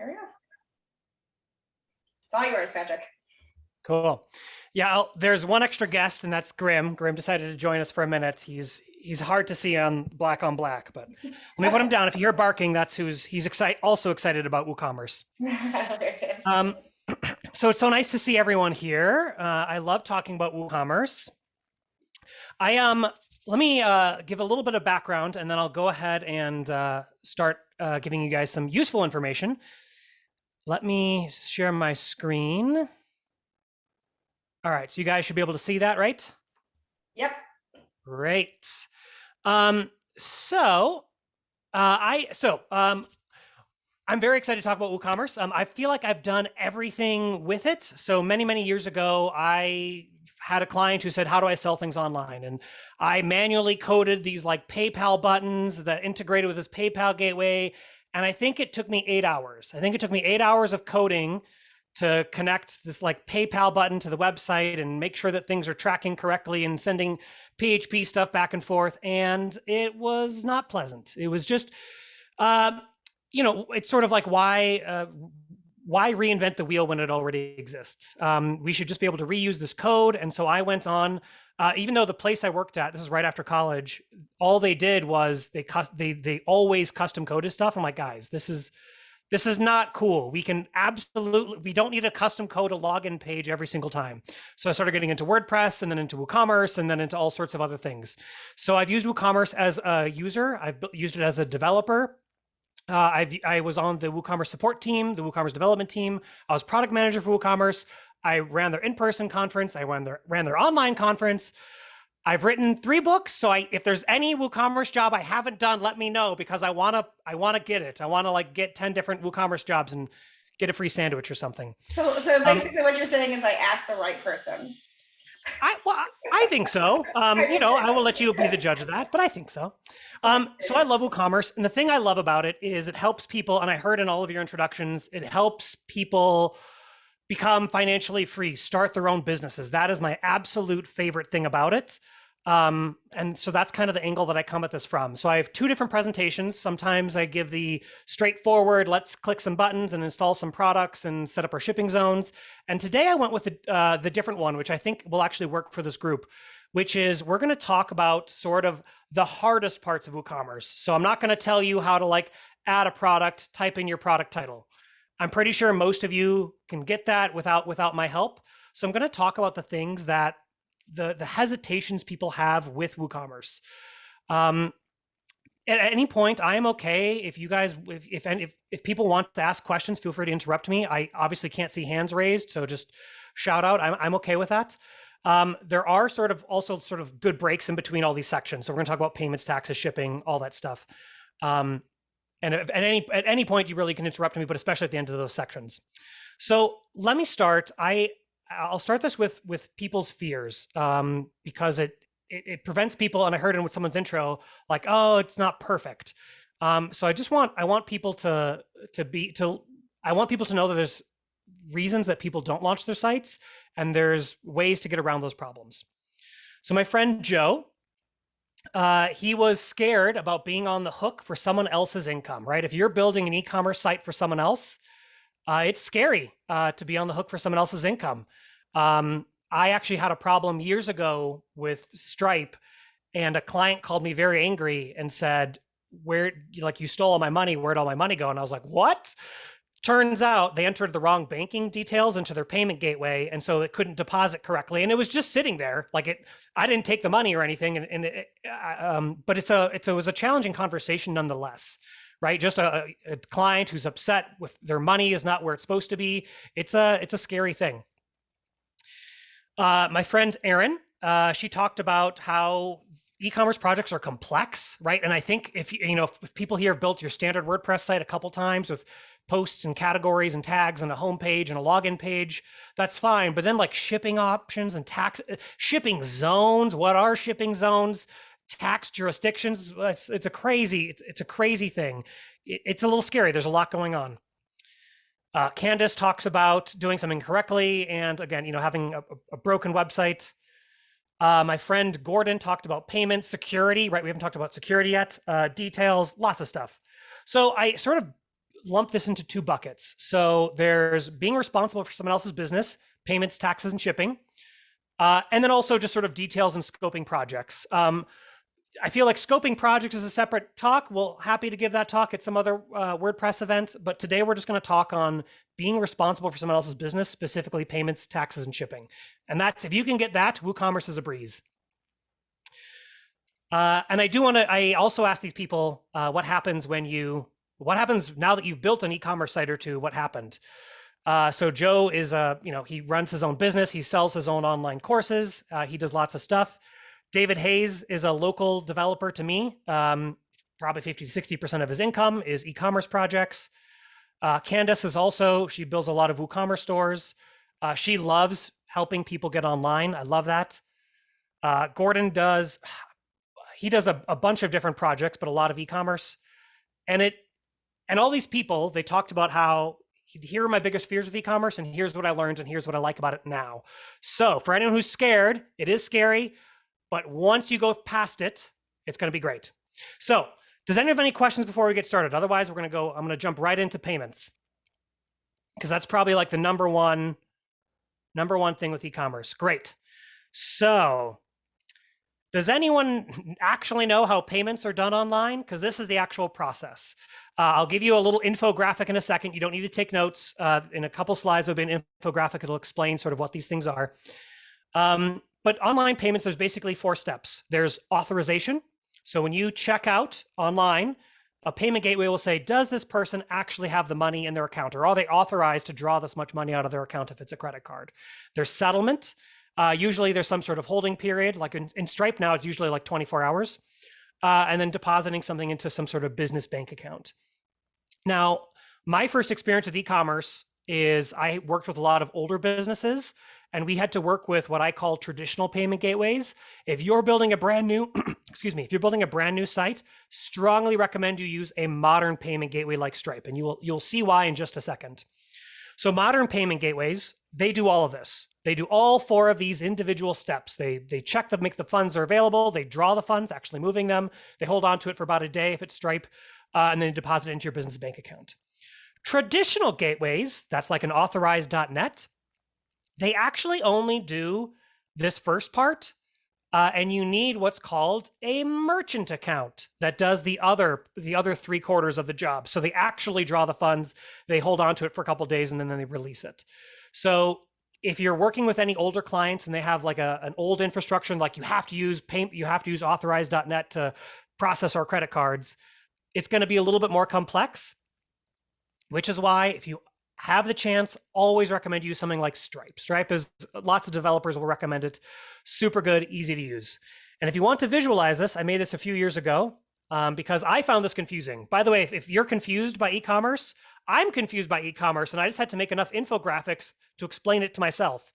There we go. It's all yours, Patrick. Cool. Yeah, there's one extra guest, and that's Grim. Grim decided to join us for a minute. He's hard to see on black, but let me put him down. If you hear barking, that's he's also excited about WooCommerce. So it's so nice to see everyone here. I love talking about WooCommerce. Let me give a little bit of background, and then I'll go ahead and start giving you guys some useful information. Let me share my screen. All right, so you guys should be able to see that, right? Yep. Great. I'm very excited to talk about WooCommerce. I feel like I've done everything with it. So many years ago, I had a client who said, how do I sell things online? And I manually coded these like PayPal buttons that integrated with this PayPal gateway. And I think it took me 8 hours. I think it took me 8 hours of coding to connect this like PayPal button to the website and make sure that things are tracking correctly and sending PHP stuff back and forth. And it was not pleasant. It was just, it's sort of like why reinvent the wheel when it already exists? We should just be able to reuse this code. And so I went on, even though the place I worked at, this is right after college, all they did was they always custom coded stuff. I'm like, guys, this is not cool. We don't need a custom code a login page every single time. So I started getting into WordPress and then into WooCommerce and then into all sorts of other things. So I've used WooCommerce as a user. I've used it as a developer. I was on the WooCommerce support team, the WooCommerce development team. I was product manager for WooCommerce. I ran their in-person conference. I ran their online conference. I've written 3 books. So if there's any WooCommerce job I haven't done, let me know, because I want to get it. I want to like get 10 different WooCommerce jobs and get a free sandwich or something. So basically what you're saying is I asked the right person. I think so. I will let you be the judge of that, but I think so. So I love WooCommerce. And the thing I love about it is it helps people, and I heard in all of your introductions, it helps people become financially free, start their own businesses. That is my absolute favorite thing about it. And so that's kind of the angle that I come at this from. So I have 2 different presentations. Sometimes I give the straightforward, let's click some buttons and install some products and set up our shipping zones. And today I went with the different one, which I think will actually work for this group, which is we're going to talk about sort of the hardest parts of WooCommerce. So I'm not going to tell you how to like add a product, type in your product title. I'm pretty sure most of you can get that without my help. So I'm going to talk about the things that the hesitations people have with WooCommerce. At any point, I am okay if you guys, if people want to ask questions, feel free to interrupt me. I obviously can't see hands raised, so just shout out. I'm okay with that. There are also good breaks in between all these sections. So we're going to talk about payments, taxes, shipping, all that stuff. And at any point, you really can interrupt me, but especially at the end of those sections. So let me start. I'll start this with people's fears, because it prevents people, and I heard it with someone's intro, like, oh, it's not perfect. So I want people to know that there's reasons that people don't launch their sites, and there's ways to get around those problems. So my friend Joe, he was scared about being on the hook for someone else's income, right? If you're building an e-commerce site for someone else, it's scary to be on the hook for someone else's income. I actually had a problem years ago with Stripe, and a client called me very angry and said, you stole all my money, where'd all my money go? And I was like, what? Turns out they entered the wrong banking details into their payment gateway, and so it couldn't deposit correctly, and it was just sitting there. I didn't take the money or anything, but it was a challenging conversation nonetheless, right? Just a client who's upset with their money is not where it's supposed to be. It's a scary thing. My friend Erin, she talked about how e-commerce projects are complex, right? And I think if people here have built your standard WordPress site a couple times with posts and categories and tags and a homepage and a login page, that's fine. But then like shipping options and shipping zones, what are shipping zones? Tax jurisdictions, it's a crazy thing. It's a little scary. There's a lot going on. Candace talks about doing something correctly, and again, having a broken website. My friend Gordon talked about payment security, right? We haven't talked about security yet. Details, lots of stuff. So I sort of lump this into two buckets. So there's being responsible for someone else's business, payments, taxes, and shipping. And then also just sort of details and scoping projects. I feel like scoping projects is a separate talk. Well, happy to give that talk at some other WordPress events, but today we're just going to talk on being responsible for someone else's business, specifically payments, taxes, and shipping. And that's, if you can get that, WooCommerce is a breeze. And I also ask these people, what happens now that you've built an e-commerce site or two, what happened? So Joe is he runs his own business. He sells his own online courses. He does lots of stuff. David Hayes is a local developer to me. Probably 50 to 60% of his income is e-commerce projects. Candace is also, she builds a lot of WooCommerce stores. She loves helping people get online. I love that. Gordon does a bunch of different projects, but a lot of e-commerce. And all these people, they talked about how, here are my biggest fears with e-commerce, and here's what I learned, and here's what I like about it now. So for anyone who's scared, it is scary, but once you go past it, it's going to be great. So does anyone have any questions before we get started? Otherwise, I'm going to jump right into payments, because that's probably like the number one thing with e-commerce. Great. So does anyone actually know how payments are done online? Because this is the actual process. I'll give you a little infographic in a second. You don't need to take notes. In a couple slides, there'll be an infographic. It'll explain sort of what these things are. But online payments, there's basically 4 steps. There's authorization. So when you check out online, a payment gateway will say, does this person actually have the money in their account? Or are they authorized to draw this much money out of their account if it's a credit card? There's settlement. Usually there's some sort of holding period. Like in Stripe now, it's usually like 24 hours. And then depositing something into some sort of business bank account. Now, my first experience with e-commerce is I worked with a lot of older businesses, and we had to work with what I call traditional payment gateways. If you're building a brand new, if you're building a brand new site, strongly recommend you use a modern payment gateway like Stripe, and you'll see why in just a second. So modern payment gateways, they do all of this. They do all 4 of these individual steps. They check them, make the funds are available. They draw the funds, actually moving them. They hold on to it for about a day if it's Stripe, and then deposit it into your business bank account. Traditional gateways, that's like an authorized.net, they actually only do this first part, and you need what's called a merchant account that does the other 3/4 of the job. So they actually draw the funds, they hold on to it for a couple of days, and then they release it. So if you're working with any older clients and they have like an old infrastructure, like you have to use authorized.net to process our credit cards, it's going to be a little bit more complex, which is why if you have the chance, always recommend you use something like Stripe. Stripe is, lots of developers will recommend it. Super good, easy to use. And if you want to visualize this, I made this a few years ago because I found this confusing. By the way, if you're confused by e-commerce, I'm confused by e-commerce, and I just had to make enough infographics to explain it to myself.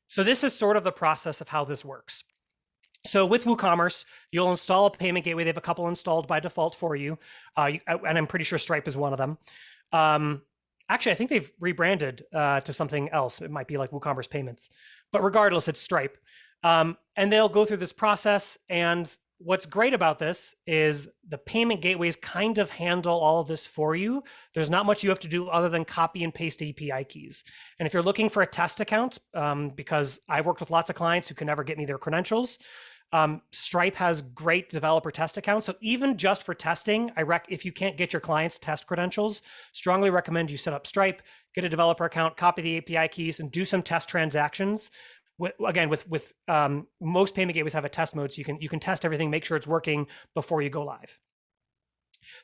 So this is sort of the process of how this works. So with WooCommerce, you'll install a payment gateway. They have a couple installed by default for you. And I'm pretty sure Stripe is one of them. Actually, I think they've rebranded to something else. It might be like WooCommerce Payments. But regardless, it's Stripe. And they'll go through this process. And what's great about this is the payment gateways kind of handle all of this for you. There's not much you have to do other than copy and paste API keys. And if you're looking for a test account, because I've worked with lots of clients who can never get me their credentials, Stripe has great developer test accounts. So even just for testing, if you can't get your clients test credentials, strongly recommend you set up Stripe, get a developer account, copy the API keys, and do some test transactions. Again, with most payment gateways have a test mode, so you can test everything, make sure it's working before you go live.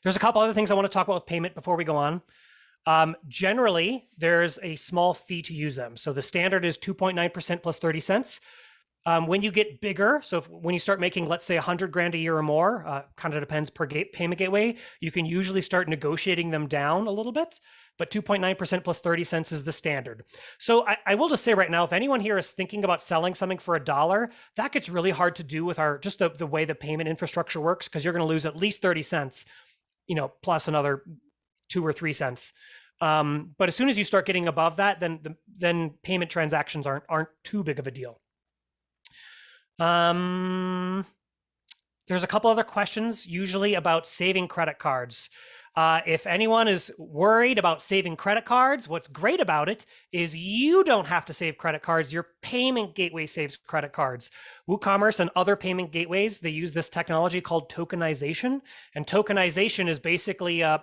There's a couple other things I want to talk about with payment before we go on. Generally, there's a small fee to use them. So the standard is 2.9% plus 30 cents. When you get bigger, so when you start making, let's say, 100 grand a year or more, kind of depends per payment gateway, you can usually start negotiating them down a little bit, but 2.9% plus 30 cents is the standard. So I will just say right now, if anyone here is thinking about selling something for $1, that gets really hard to do with just the way the payment infrastructure works, because you're going to lose at least 30 cents, plus another 2 or 3 cents. But as soon as you start getting above that, then payment transactions aren't too big of a deal. There's a couple other questions usually about saving credit cards. If anyone is worried about saving credit cards, what's great about it is you don't have to save credit cards. Your payment gateway saves credit cards. WooCommerce and other payment gateways, they use this technology called tokenization. And tokenization is basically a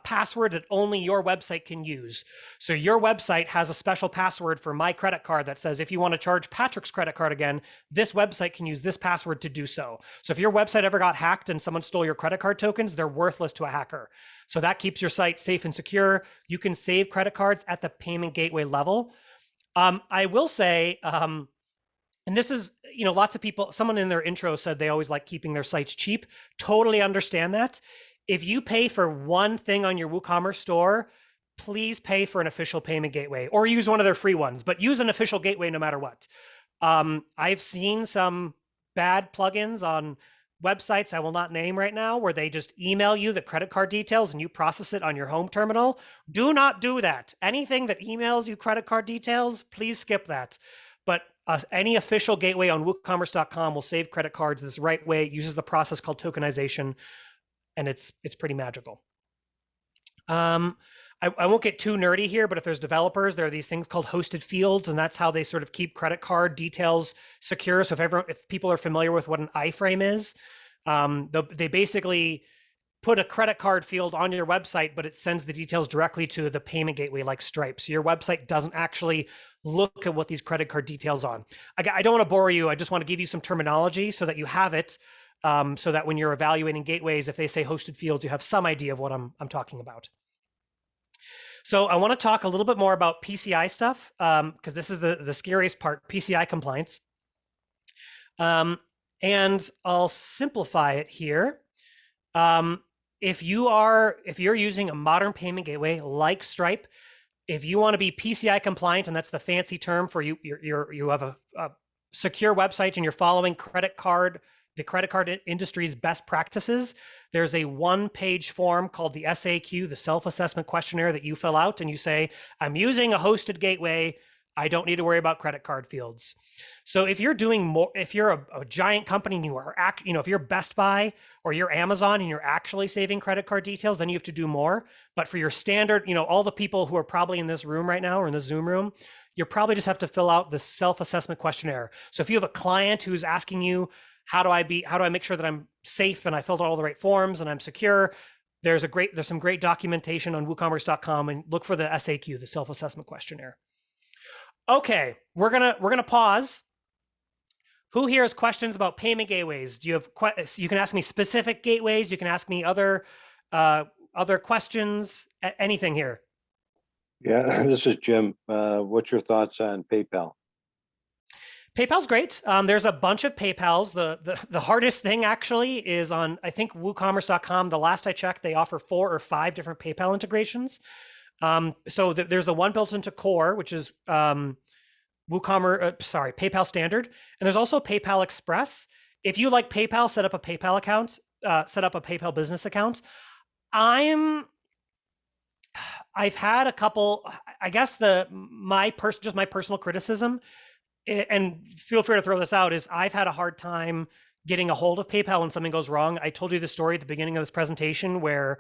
password that only your website can use. So your website has a special password for my credit card that says, if you want to charge Patrick's credit card again, this website can use this password to do so. So if your website ever got hacked and someone stole your credit card tokens, they're worthless to a hacker. So that keeps your site safe and secure. You can save credit cards at the payment gateway level. I will say, and this is, lots of people, someone in their intro said they always like keeping their sites cheap. Totally understand that. If you pay for one thing on your WooCommerce store, please pay for an official payment gateway or use one of their free ones, but use an official gateway no matter what. I've seen some bad plugins on websites I will not name right now where they just email you the credit card details and you process it on your home terminal. Do not do that. Anything that emails you credit card details, please skip that. But any official gateway on WooCommerce.com will save credit cards this right way. It uses the process called tokenization, and it's pretty magical. I won't get too nerdy here, but if there's developers, there are these things called hosted fields, and that's how they sort of keep credit card details secure. So if people are familiar with what an iframe is, they basically put a credit card field on your website, but it sends the details directly to the payment gateway like Stripe. So your website doesn't actually look at what these credit card details on. I don't want to bore you. I just want to give you some terminology so that you have it, so that when you're evaluating gateways, if they say hosted fields, you have some idea of what I'm talking about. So I want to talk a little bit more about PCI stuff, because this is the scariest part, PCI compliance. And I'll simplify it here. If you're using a modern payment gateway like Stripe, if you want to be PCI compliant, and that's the fancy term for you have a secure website and you're following the credit card industry's best practices, there's a one-page form called the SAQ, the self-assessment questionnaire, that you fill out and you say, I'm using a hosted gateway. I don't need to worry about credit card fields. So if you're doing more, if you're a giant company and if you're Best Buy or you're Amazon and you're actually saving credit card details, then you have to do more. But for your standard, all the people who are probably in this room right now or in the Zoom room, you probably just have to fill out the self-assessment questionnaire. So if you have a client who's asking you, how do I make sure that I'm safe and I filled out all the right forms and I'm secure, there's some great documentation on WooCommerce.com, and look for the SAQ, the self-assessment questionnaire. Okay, we're gonna pause. Who here has questions about payment gateways? Do you have you can ask me specific gateways. You can ask me other questions. Anything here? Yeah, this is Jim. What's your thoughts on PayPal? PayPal's great. There's a bunch of PayPals. The hardest thing actually is on, I think, WooCommerce.com. The last I checked, they offer 4 or 5 different PayPal integrations. So there's the one built into Core, which is PayPal Standard, and there's also PayPal Express. If you like PayPal, set up a PayPal account, set up a PayPal business account. I've had a couple. I guess my personal criticism, and feel free to throw this out, is I've had a hard time getting a hold of PayPal when something goes wrong. I told you the story at the beginning of this presentation where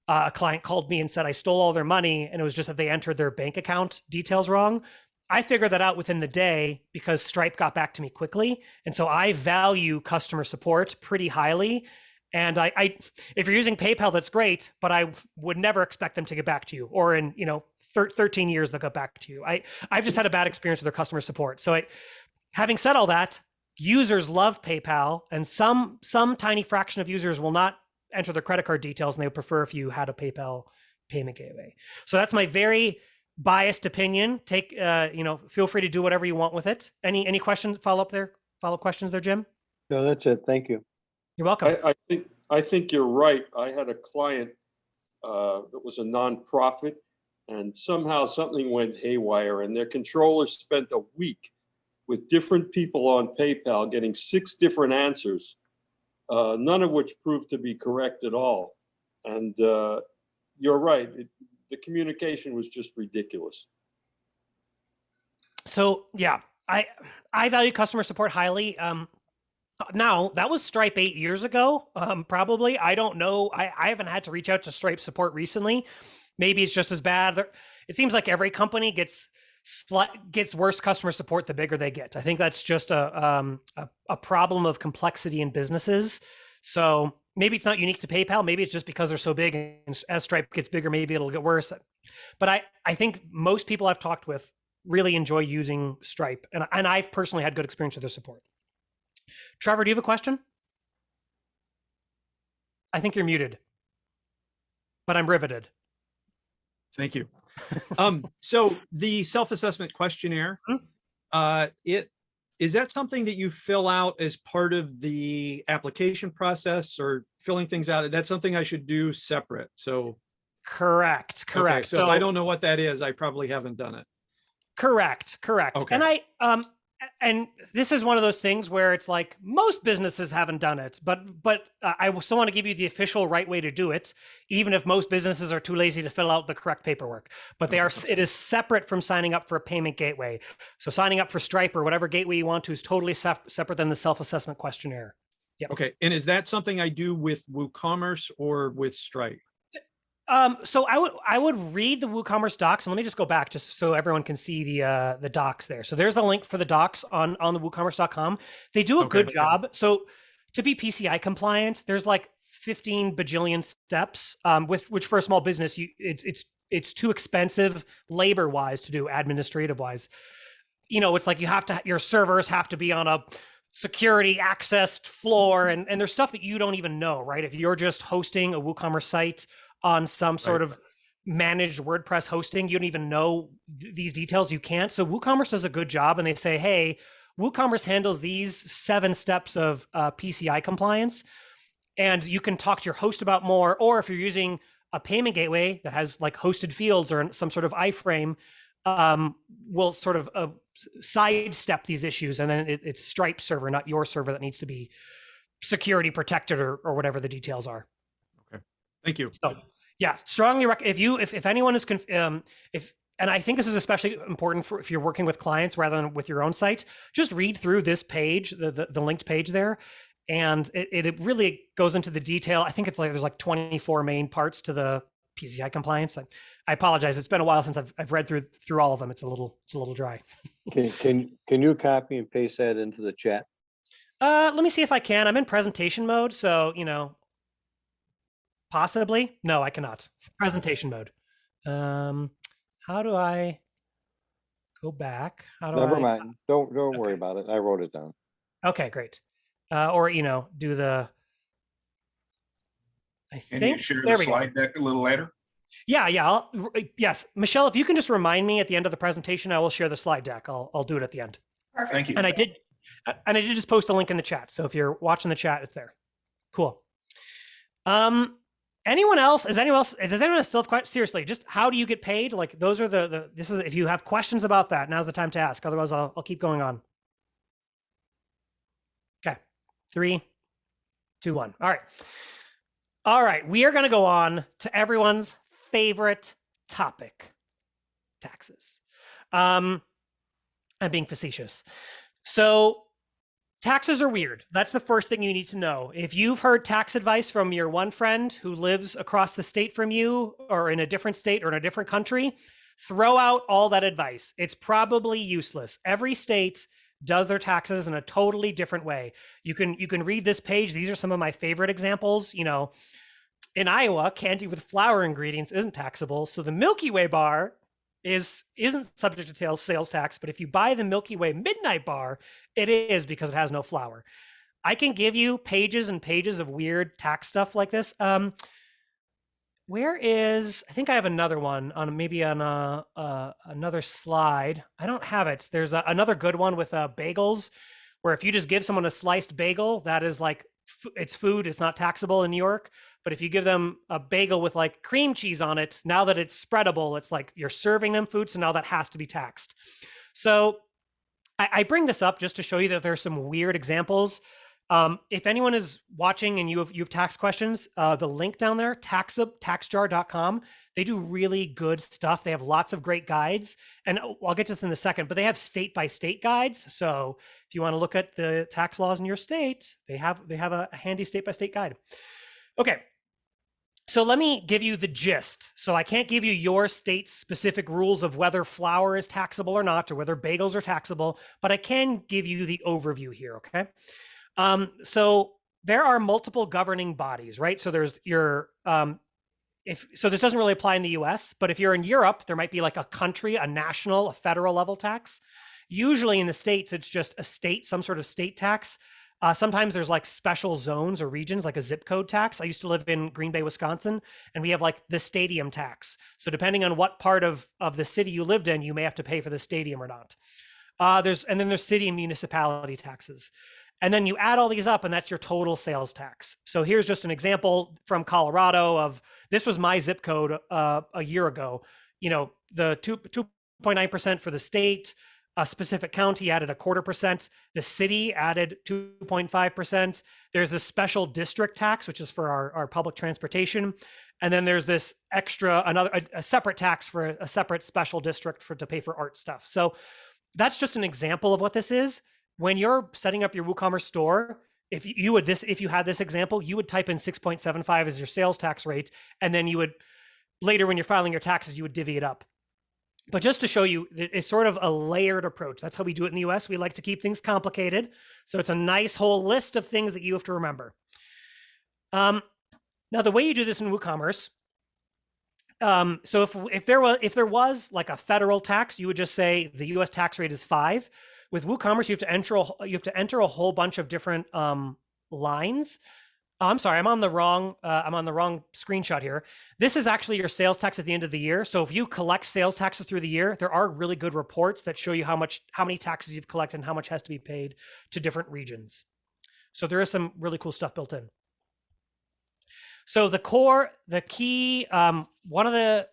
a client called me and said I stole all their money, and it was just that they entered their bank account details wrong. I figured that out within the day because Stripe got back to me quickly. And so I value customer support pretty highly. And if you're using PayPal, that's great, but I would never expect them to get back to you, or in 13 years they'll get back to you. I've just had a bad experience with their customer support. So having said all that, users love PayPal, and some tiny fraction of users will not enter their credit card details, and they would prefer if you had a PayPal payment gateway. So that's my very biased opinion. Feel free to do whatever you want with it. Any questions, follow-up questions there, Jim? No, that's it. Thank you. You're welcome. I think you're right. I had a client that was a nonprofit, and somehow something went haywire, and their controller spent a week with different people on PayPal getting 6 different answers, none of which proved to be correct at all. And you're right. The communication was just ridiculous. So yeah, I value customer support highly. Now, that was Stripe 8 years ago, probably. I don't know. I haven't had to reach out to Stripe support recently. Maybe it's just as bad. It seems like every company gets worse customer support the bigger they get. I think that's just a problem of complexity in businesses. So maybe it's not unique to PayPal. Maybe it's just because they're so big, and as Stripe gets bigger, maybe it'll get worse. But I think most people I've talked with really enjoy using Stripe, and I've personally had good experience with their support. Trevor, do you have a question? I think you're muted, but I'm riveted. Thank you. So the self-assessment questionnaire, is that something that you fill out as part of the application process, or filling things out? That's something I should do separate. So correct. Okay, so if I don't know what that is, I probably haven't done it. Correct. Okay. And this is one of those things where it's like most businesses haven't done it, but I still want to give you the official right way to do it, even if most businesses are too lazy to fill out the correct paperwork. But it is separate from signing up for a payment gateway. So signing up for Stripe or whatever gateway you want to is totally separate than the self-assessment questionnaire. Yep. Okay, and is that something I do with WooCommerce or with Stripe? So I would read the WooCommerce docs, and let me just go back just so everyone can see the docs there. So there's the link for the docs on the WooCommerce.com. They do a good job. So to be PCI compliant, there's like 15 bajillion steps, which for a small business, it's too expensive labor wise to do, administrative wise. You know, it's like your servers have to be on a security accessed floor, and there's stuff that you don't even know, right? If you're just hosting a WooCommerce site on some sort of managed WordPress hosting, you don't even know these details. You can't. So WooCommerce does a good job, and they say, hey, WooCommerce handles these 7 steps of PCI compliance, and you can talk to your host about more. Or if you're using a payment gateway that has like hosted fields or some sort of iframe, will sort of sidestep these issues, and then it's Stripe server, not your server, that needs to be security protected or whatever the details are. Thank you. So, yeah, strongly recommend if anyone is and I think this is especially important for if you're working with clients rather than with your own sites, just read through this page, the linked page there, and it really goes into the detail. I think it's like there's like 24 main parts to the PCI compliance. I apologize. It's been a while since I've read through all of them. It's a little dry. Can you copy and paste that into the chat? Let me see if I can. I'm in presentation mode, so possibly. No, I cannot. Presentation mode. How do I go back? Never mind. Don't worry about it. I wrote it down. Okay, great. Or do the. Can you share the slide deck a little later? Yeah. Yes, Michelle, if you can just remind me at the end of the presentation, I will share the slide deck. I'll do it at the end. Perfect. Thank you. And I did just post a link in the chat. So if you're watching the chat, it's there. Cool. Anyone else? Does anyone still have questions? Seriously, just how do you get paid? Like those are this is, if you have questions about that, now's the time to ask. Otherwise I'll keep going on. Okay. 3, 2, 1. All right. We are going to go on to everyone's favorite topic, taxes. I'm being facetious. So taxes are weird. That's the first thing you need to know. If you've heard tax advice from your one friend who lives across the state from you, or in a different state or in a different country, throw out all that advice. It's probably useless. Every state does their taxes in a totally different way. You can read this page. These are some of my favorite examples. In Iowa, candy with flour ingredients isn't taxable. So the Milky Way bar isn't subject to sales tax, but if you buy the Milky Way Midnight Bar, it is, because it has no flour. I can give you pages and pages of weird tax stuff like this. I think I have another one on another slide. I don't have it. There's another good one with bagels, where if you just give someone a sliced bagel, that is like, it's food. It's not taxable in New York. But if you give them a bagel with like cream cheese on it, now that it's spreadable, it's like you're serving them food. So now that has to be taxed. So I bring this up just to show you that there's some weird examples. If anyone is watching and you have tax questions, the link down there, taxjar.com, they do really good stuff. They have lots of great guides, and I'll get to this in a second, but they have state-by-state guides. So if you want to look at the tax laws in your state, they have a handy state-by-state guide. Okay. So let me give you the gist. So I can't give you your state's specific rules of whether flour is taxable or not, or whether bagels are taxable, but I can give you the overview here, okay? So there are multiple governing bodies, right? So there's your, so this doesn't really apply in the US, but if you're in Europe, there might be like a country, a national, a federal level tax. Usually in the States, it's just a state, some sort of state tax. Sometimes there's like special zones or regions, like a zip code tax. I used to live in Green Bay, Wisconsin, and we have like the stadium tax. So depending on what part of the city you lived in, you may have to pay for the stadium or not. And then there's city and municipality taxes. And then you add all these up, and that's your total sales tax. So here's just an example from Colorado of, this was my zip code a year ago. You know, the 2.9% for the state. A specific county added 0.25%. The city added 2.5%. There's the special district tax, which is for our public transportation. And then there's this extra, a separate tax for a separate special district to pay for art stuff. So that's just an example of what this is. When you're setting up your WooCommerce store, if you had this example, you would type in 6.75 as your sales tax rate. And then you would, later when you're filing your taxes, you would divvy it up. But just to show you, it's sort of a layered approach. That's how we do it in the US. We like to keep things complicated. So it's a nice whole list of things that you have to remember. Now, the way you do this in WooCommerce, so if there was like a federal tax, you would just say the US tax rate is 5. With WooCommerce, you have to enter a whole bunch of different lines. I'm sorry, I'm on the wrong screenshot here. This is actually your sales tax at the end of the year. So if you collect sales taxes through the year, there are really good reports that show you how many taxes you've collected and how much has to be paid to different regions. So there is some really cool stuff built in. So the key, one of the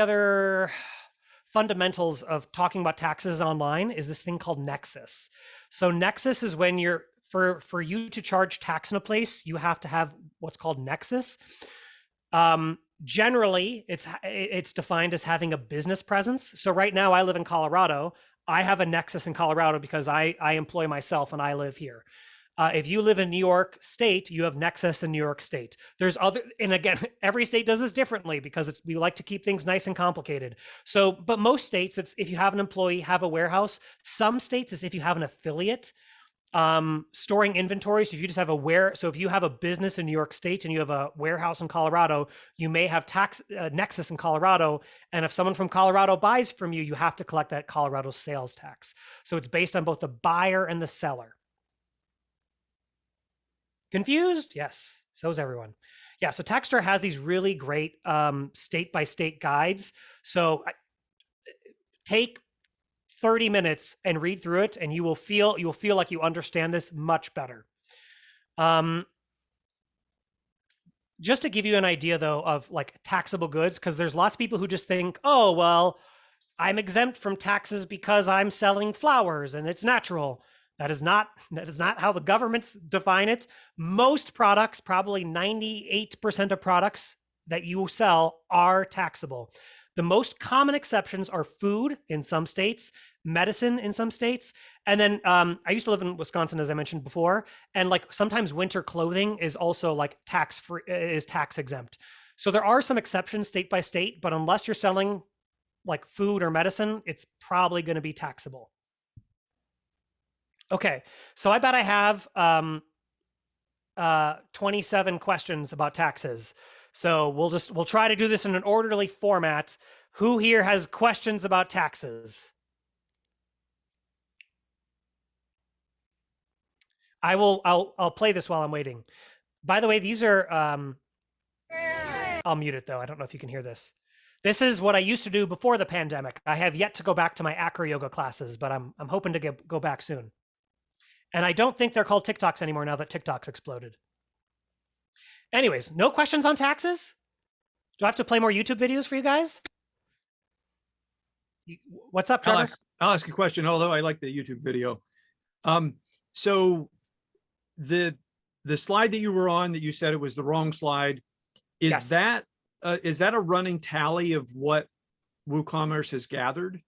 other fundamentals of talking about taxes online is this thing called Nexus. So Nexus is when for you to charge tax in a place, you have to have what's called Nexus. Generally, it's defined as having a business presence. So right now I live in Colorado. I have a Nexus in Colorado because I employ myself and I live here. If you live in New York State, you have Nexus in New York State. There's and again, every state does this differently because we like to keep things nice and complicated. So, but most states, it's if you have an employee, have a warehouse. Some states, it's if you have an affiliate. Storing inventory. So if you just have so if you have a business in New York State and you have a warehouse in Colorado, you may have Nexus in Colorado. And if someone from Colorado buys from you, you have to collect that Colorado sales tax. So it's based on both the buyer and the seller. Confused? Yes. So is everyone. Yeah. So Taxjar has these really great state-by-state guides. So take 30 minutes and read through it, and you will feel like you understand this much better. Just to give you an idea though of like taxable goods, because there's lots of people who just think, oh, well, I'm exempt from taxes because I'm selling flowers and it's natural. That is not how the governments define it. Most products, probably 98% of products that you sell are taxable. The most common exceptions are food in some states, medicine in some states. And then I used to live in Wisconsin, as I mentioned before. And like sometimes winter clothing is also like tax exempt. So there are some exceptions state by state, but unless you're selling like food or medicine, it's probably going to be taxable. Okay, so I bet I have 27 questions about taxes. So we'll try to do this in an orderly format. Who here has questions about taxes? I'll play this while I'm waiting. By the way, these are I'll mute it though. I don't know if you can hear this. This is what I used to do before the pandemic. I have yet to go back to my acro yoga classes, but I'm hoping to go back soon. And I don't think they're called TikToks anymore now that TikTok's exploded. Anyways, no questions on taxes? Do I have to play more YouTube videos for you guys? What's up, Trevor? I'll ask a question, although I like the YouTube video. So the slide that you were on that you said it was the wrong slide, is Yes. that a running tally of what WooCommerce has gathered?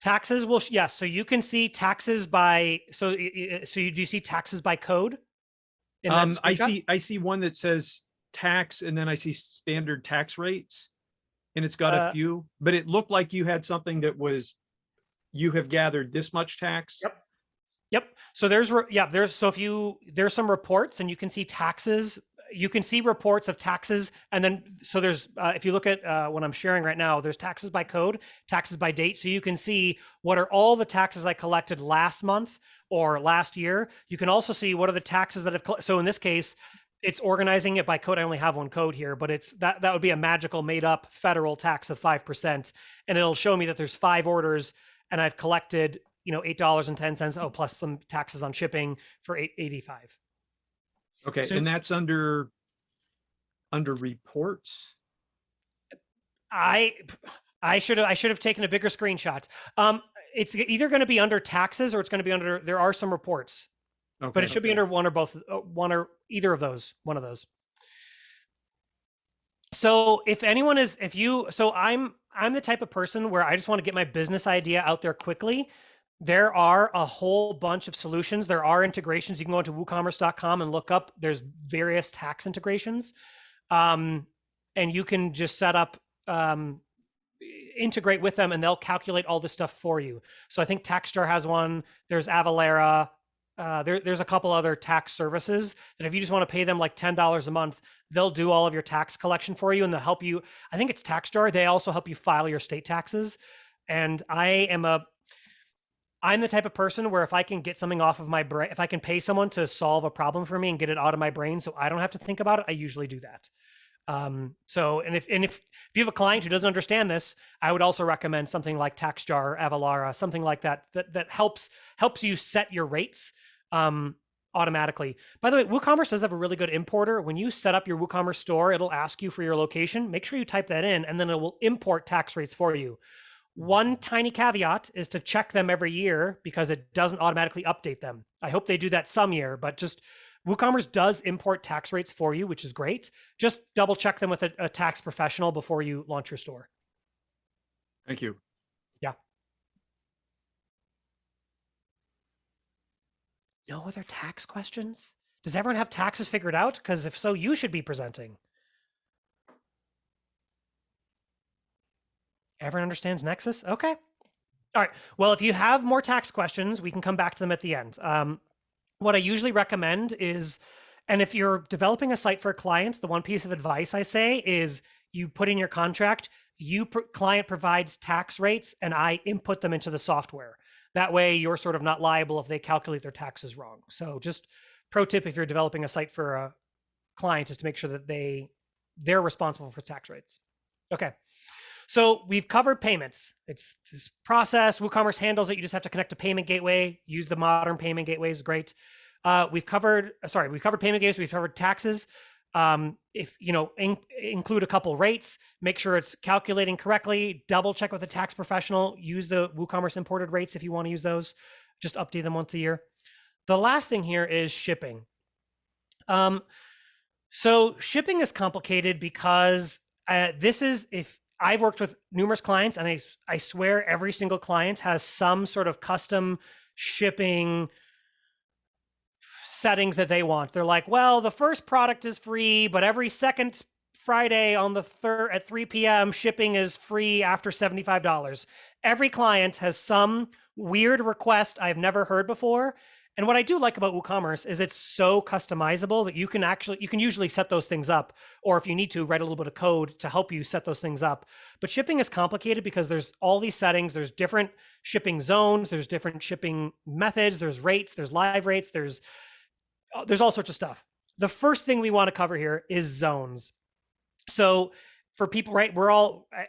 Taxes will, yes. So you can see taxes by, so do you see taxes by code? In that screenshot? I see one that says tax, and then I see standard tax rates, and it's got a few, but it looked like you had something that was, you have gathered this much tax. Yep. So there's some reports, and you can see taxes. You can see reports of taxes. And then, so there's, if you look at what I'm sharing right now, there's taxes by code, taxes by date. So you can see what are all the taxes I collected last month or last year. You can also see what are the taxes that have, so in this case, it's organizing it by code. I only have one code here, but it's that would be a magical made up federal tax of 5%. And it'll show me that there's 5 orders and I've collected, $8.10. Oh, plus some taxes on shipping for $8.85. Okay, So- and that's under reports. I should have taken a bigger screenshot. It's either going to be under taxes or it's going to be under, there are some reports, Okay. but it should be under one or both, one or either of those, one of those. So if anyone is, so I'm the type of person where I just want to get my business idea out there quickly. There are a whole bunch of solutions. There are integrations. You can go into WooCommerce.com and look up. There's various tax integrations. And you can just set up, integrate with them, and they'll calculate all this stuff for you. So I think TaxJar has one. There's Avalara. There's a couple other tax services that if you just want to pay them like $10 a month, they'll do all of your tax collection for you, and they'll help you. I think it's TaxJar. They also help you file your state taxes. And I'm the type of person where if I can get something off of my brain, if I can pay someone to solve a problem for me and get it out of my brain so I don't have to think about it, I usually do that. If you have a client who doesn't understand this, I would also recommend something like TaxJar or Avalara, something like that helps you set your rates automatically. By the way, WooCommerce does have a really good importer. When you set up your WooCommerce store, it'll ask you for your location. Make sure you type that in, and then it will import tax rates for you. One tiny caveat is to check them every year because it doesn't automatically update them. I hope they do that some year, but just WooCommerce does import tax rates for you, which is great. Just double check them with a tax professional before you launch your store. Thank you. Yeah. No other tax questions? Does everyone have taxes figured out? Because if so, you should be presenting. Everyone understands Nexus? Okay. All right. Well, if you have more tax questions, we can come back to them at the end. What I usually recommend is, and if you're developing a site for a client, the one piece of advice I say is you put in your contract, client provides tax rates and I input them into the software. That way you're sort of not liable if they calculate their taxes wrong. So just pro tip, if you're developing a site for a client, is to make sure that they're responsible for tax rates. Okay. So we've covered payments. It's this process. WooCommerce handles it. You just have to connect a payment gateway. Use the modern payment gateways. Great. We've covered payment gateways. We've covered taxes. If include a couple rates, make sure it's calculating correctly. Double check with a tax professional. Use the WooCommerce imported rates if you want to use those. Just update them once a year. The last thing here is shipping. So shipping is complicated because if I've worked with numerous clients, and I swear every single client has some sort of custom shipping settings that they want. They're like, well, the first product is free, but every second Friday on the third at 3 p.m. shipping is free after $75. Every client has some weird request I've never heard before. And what I do like about WooCommerce is it's so customizable that you can usually set those things up, or if you need to, write a little bit of code to help you set those things up. But shipping is complicated because there's all these settings, there's different shipping zones, there's different shipping methods, there's rates, there's live rates, there's all sorts of stuff. The first thing we want to cover here is zones. So for people, right,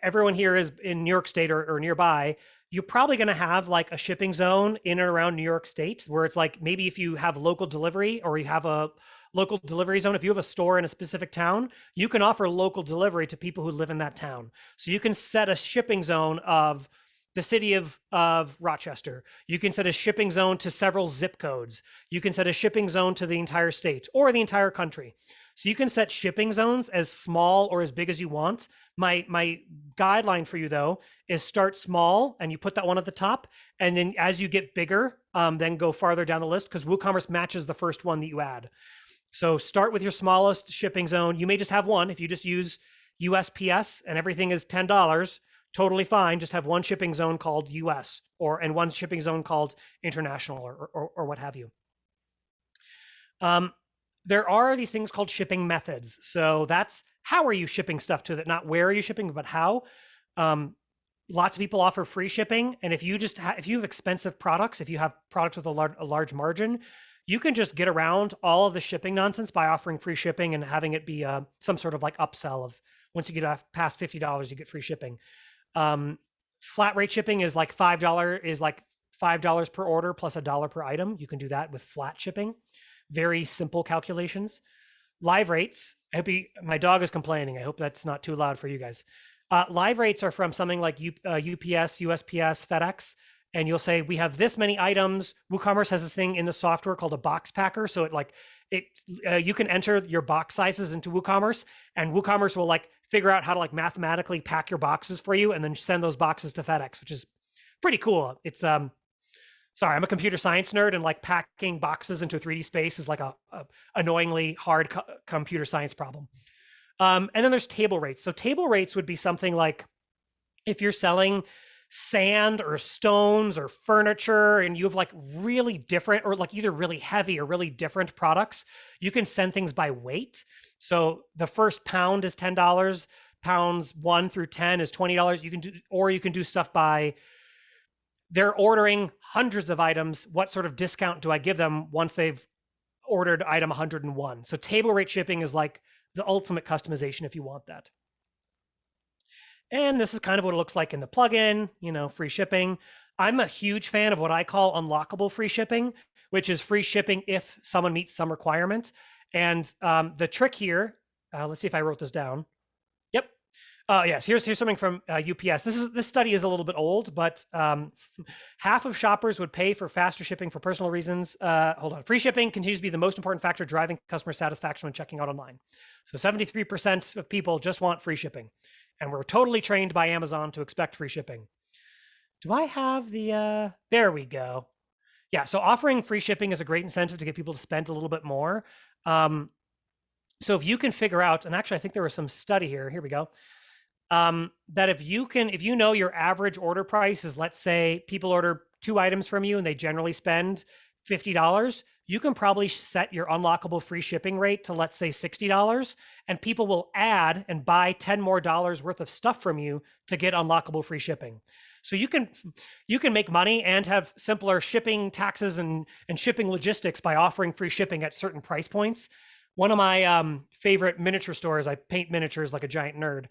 everyone here is in New York State or nearby. You're probably going to have like a shipping zone in and around New York State where it's like, maybe if you have local delivery or you have a local delivery zone, if you have a store in a specific town, you can offer local delivery to people who live in that town. So you can set a shipping zone of the city of Rochester. You can set a shipping zone to several zip codes. You can set a shipping zone to the entire state or the entire country. So you can set shipping zones as small or as big as you want. My guideline for you though is start small and you put that one at the top. And then as you get bigger, then go farther down the list because WooCommerce matches the first one that you add. So start with your smallest shipping zone. You may just have one. If you just use USPS and everything is $10, totally fine. Just have one shipping zone called US and one shipping zone called international or what have you. There are these things called shipping methods. So that's how are you shipping stuff to that, not where are you shipping, but how. Lots of people offer free shipping. And if you have expensive products, if you have products with a large margin, you can just get around all of the shipping nonsense by offering free shipping and having it be some sort of like upsell of once you get past $50, you get free shipping. Flat rate shipping is like $5 per order plus $1 per item. You can do that with flat shipping. Very simple calculations. Live rates. My dog is complaining. I hope that's not too loud for you guys. Live rates are from something like UPS, USPS, FedEx. And you'll say, we have this many items. WooCommerce has this thing in the software called a box packer. So you can enter your box sizes into WooCommerce and WooCommerce will like figure out how to like mathematically pack your boxes for you and then send those boxes to FedEx, which is pretty cool. It's, sorry, I'm a computer science nerd and like packing boxes into 3D space is like a annoyingly hard computer science problem. And then there's table rates. So table rates would be something like if you're selling sand or stones or furniture and you have like really different or like either really heavy or really different products, you can send things by weight. So the first pound is $10, pounds 1 through 10 is $20. You can do stuff by they're ordering hundreds of items. What sort of discount do I give them once they've ordered item 101? So table rate shipping is like the ultimate customization if you want that. And this is kind of what it looks like in the plugin, free shipping. I'm a huge fan of what I call unlockable free shipping, which is free shipping if someone meets some requirement. And the trick here, let's see if I wrote this down. Yep. Yes, here's something from UPS. This study is a little bit old, but half of shoppers would pay for faster shipping for personal reasons. Hold on. Free shipping continues to be the most important factor driving customer satisfaction when checking out online. So 73% of people just want free shipping. And we're totally trained by Amazon to expect free shipping. Do I have the, there we go. Yeah, so offering free shipping is a great incentive to get people to spend a little bit more. So if you can figure out, and actually I think there was some study here we go, that if you know your average order price is, let's say people order 2 items from you and they generally spend $50, you can probably set your unlockable free shipping rate to, let's say, $60, and people will add and buy $10 more worth of stuff from you to get unlockable free shipping. So you can make money and have simpler shipping taxes and shipping logistics by offering free shipping at certain price points. One of my favorite miniature stores, I paint miniatures like a giant nerd,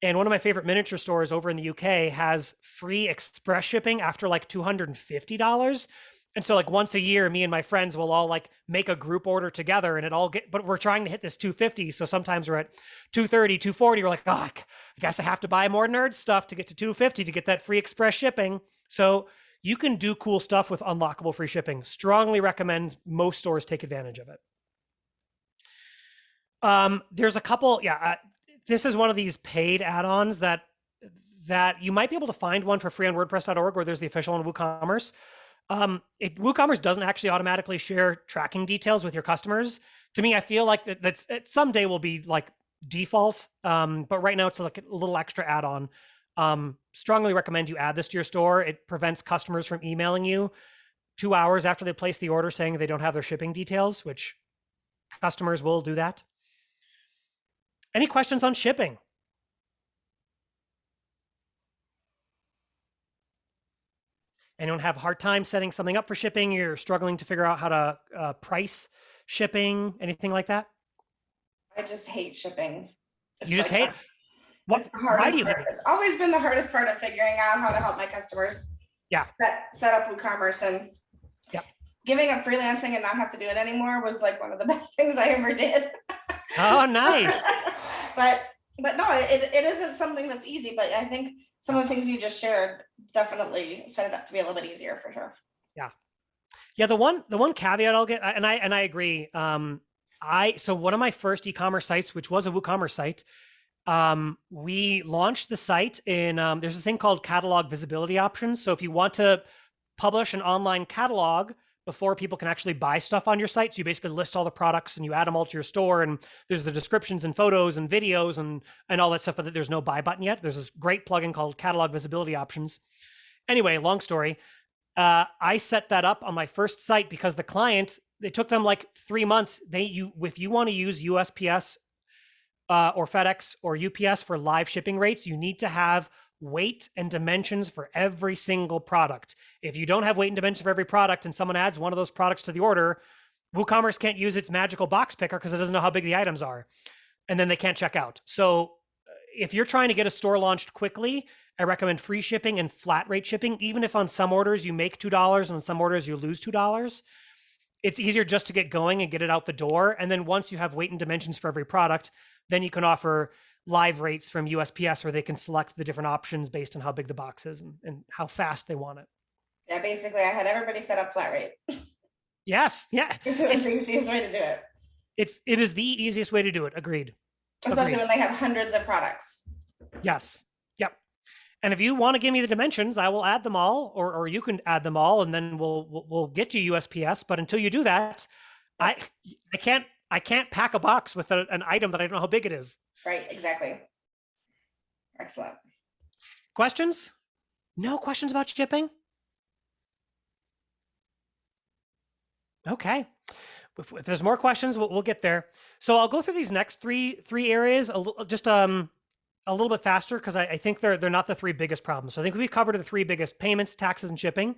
and one of my favorite miniature stores over in the UK has free express shipping after like $250. And so like once a year, me and my friends will all like make a group order together and but we're trying to hit this 250. So sometimes we're at 230, 240. We're like, oh, I guess I have to buy more nerd stuff to get to 250 to get that free express shipping. So you can do cool stuff with unlockable free shipping. Strongly recommend most stores take advantage of it. There's a couple, this is one of these paid add-ons that you might be able to find one for free on WordPress.org, or there's the official on WooCommerce. WooCommerce doesn't actually automatically share tracking details with your customers. To me, I feel like that's someday will be like default, but right now it's like a little extra add-on. Strongly recommend you add this to your store. It prevents customers from emailing you 2 hours after they place the order saying they don't have their shipping details, which customers will do that. Any questions on shipping? Anyone have a hard time setting something up for shipping? You're struggling to figure out how to price shipping, anything like that? I just hate shipping. You just hate it? Why do you hate it? It's always been the hardest part of figuring out how to help my customers set up WooCommerce, and giving up freelancing and not have to do it anymore was like one of the best things I ever did. Oh, nice. But But no, it isn't something that's easy, but I think some of the things you just shared definitely set it up to be a little bit easier for sure. Yeah, the one caveat I'll get, and I agree. So one of my first e-commerce sites, which was a WooCommerce site, we launched the site in there's this thing called catalog visibility options. So if you want to publish an online catalog before people can actually buy stuff on your site, so you basically list all the products and you add them all to your store, and there's the descriptions and photos and videos and all that stuff, but there's no buy button yet. There's this great plugin called catalog visibility options. Anyway, long story. I set that up on my first site because the client, it took them like 3 months. If you want to use USPS or FedEx or UPS for live shipping rates, you need to have weight and dimensions for every single product. If you don't have weight and dimensions for every product and someone adds one of those products to the order, WooCommerce can't use its magical box picker because it doesn't know how big the items are. And then they can't check out. So if you're trying to get a store launched quickly, I recommend free shipping and flat rate shipping. Even if on some orders you make $2 and on some orders you lose $2, it's easier just to get going and get it out the door. And then once you have weight and dimensions for every product, then you can offer live rates from USPS where they can select the different options based on how big the box is and how fast they want it. Yeah, basically I had everybody set up flat rate. Yes, yeah. It was the easiest way to do it. It is the easiest way to do it. Agreed. Especially when they have hundreds of products. Yes. Yep. And if you want to give me the dimensions, I will add them all, or you can add them all, and then we'll get you USPS. But until you do that, I can't pack a box with an item that I don't know how big it is. Right. Exactly. Excellent. Questions? No questions about shipping? Okay. If there's more questions, we'll get there. So I'll go through these next three areas just a little bit faster because I think they're not the three biggest problems. So I think we covered the three biggest: payments, taxes, and shipping.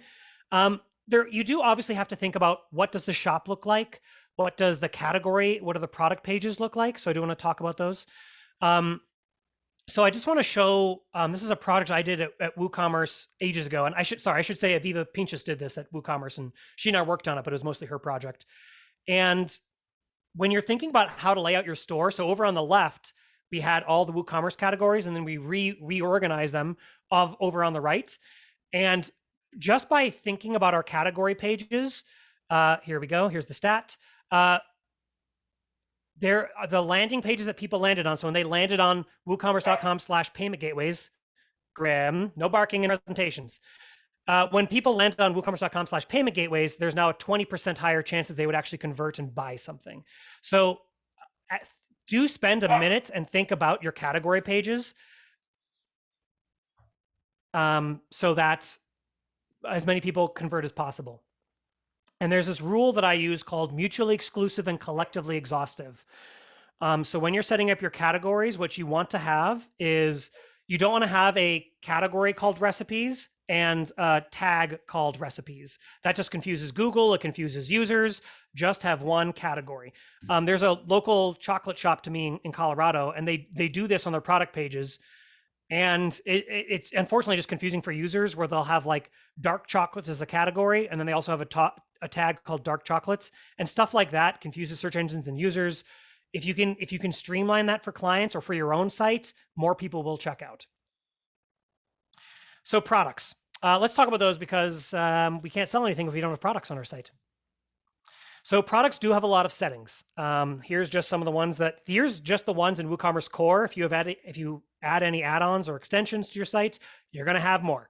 You do obviously have to think about what does the shop look like? What does the category, what do the product pages look like? So I do want to talk about those. So I just want to show, this is a project I did at WooCommerce ages ago. And I should say Aviva Pinchas did this at WooCommerce, and she and I worked on it, but it was mostly her project. And when you're thinking about how to lay out your store, so over on the left, we had all the WooCommerce categories, and then we reorganized them over on the right. And just by thinking about our category pages, here we go, here's the stat. They're the landing pages that people landed on. So when they landed on WooCommerce.com/payment gateways, Graham, no barking in presentations. When people landed on WooCommerce.com/payment gateways, there's now a 20% higher chance that they would actually convert and buy something. So do spend a minute and think about your category pages so that as many people convert as possible. And there's this rule that I use called mutually exclusive and collectively exhaustive. So when you're setting up your categories, what you want to have is you don't want to have a category called recipes and a tag called recipes. That just confuses Google. It confuses users. Just have one category. There's a local chocolate shop to me in Colorado, and they do this on their product pages. And it's unfortunately just confusing for users, where they'll have like dark chocolates as a category, and then they also have a tag called dark chocolates, and stuff like that confuses search engines and users. If you can streamline that for clients or for your own site, more people will check out. So products, let's talk about those because we can't sell anything if we don't have products on our site. So products do have a lot of settings. Here's just some of the ones here's just the ones in WooCommerce Core. If you add any add-ons or extensions to your site, you're going to have more.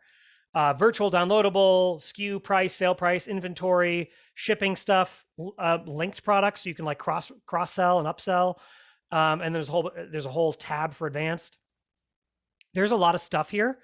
Virtual downloadable, SKU price, sale price, inventory, shipping stuff, linked products, so you can like cross sell and upsell. And there's a whole tab for advanced. There's a lot of stuff here.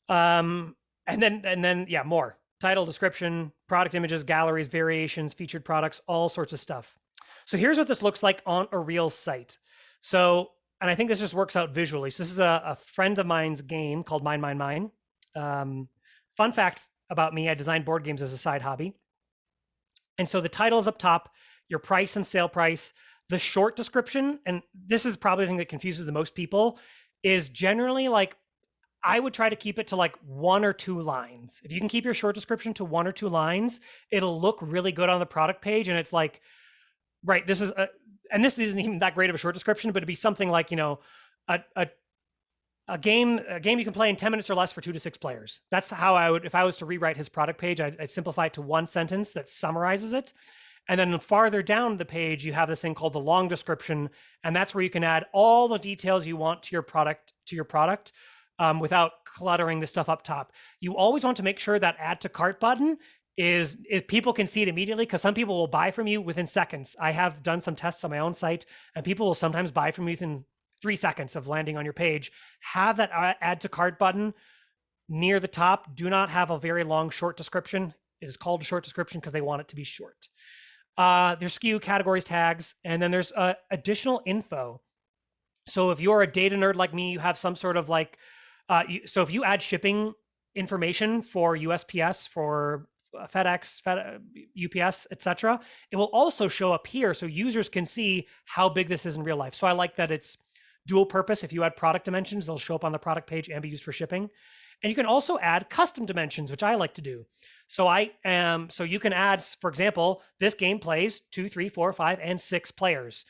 And then yeah, more. Title, description, product images, galleries, variations, featured products, all sorts of stuff. So here's what this looks like on a real site. So, and I think this just works out visually. So this is a friend of mine's game called Mine, Mine, Mine. Fun fact about me, I designed board games as a side hobby. And so the title is up top, your price and sale price, the short description, and this is probably the thing that confuses the most people, is generally like, I would try to keep it to like 1 or 2 lines. If you can keep your short description to 1 or 2 lines, it'll look really good on the product page. And it's like, right, this is and this isn't even that great of a short description, but it'd be something like, you know, a game you can play in 10 minutes or less for 2 to 6 players. That's how I would, if I was to rewrite his product page, I'd simplify it to one sentence that summarizes it. And then farther down the page, you have this thing called the long description. And that's where you can add all the details you want to your product, without cluttering the stuff up top. You always want to make sure that add to cart button is people can see it immediately, because some people will buy from you within seconds. I have done some tests on my own site, and people will sometimes buy from you within 3 seconds of landing on your page. Have that add to cart button near the top. Do not have a very long short description. It is called a short description because they want it to be short. There's SKU, categories, tags, and then there's additional info. So if you're a data nerd like me, you have some sort of like, so if you add shipping information for USPS, for FedEx, UPS, etc., it will also show up here so users can see how big this is in real life. So I like that it's dual purpose. If you add product dimensions, they'll show up on the product page and be used for shipping. And you can also add custom dimensions, which I like to do. So so you can add, for example, this game plays 2, 3, 4, 5, and 6 players.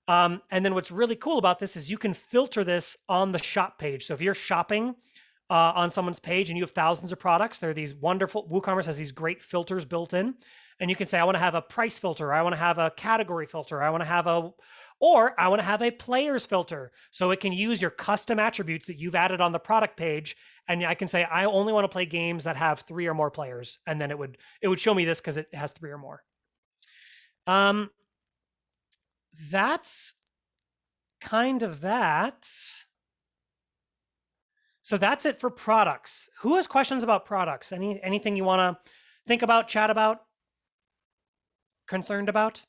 And then what's really cool about this is you can filter this on the shop page. So if you're shopping on someone's page and you have thousands of products, there are these wonderful, WooCommerce has these great filters built in. And you can say, I want to have a price filter, I want to have a category filter, I want to have a players filter. So it can use your custom attributes that you've added on the product page. And I can say, I only want to play games that have 3 or more players. And then it would show me this because it has 3 or more. That's kind of that. So that's it for products. Who has questions about products? Anything you want to think about, chat about, concerned about?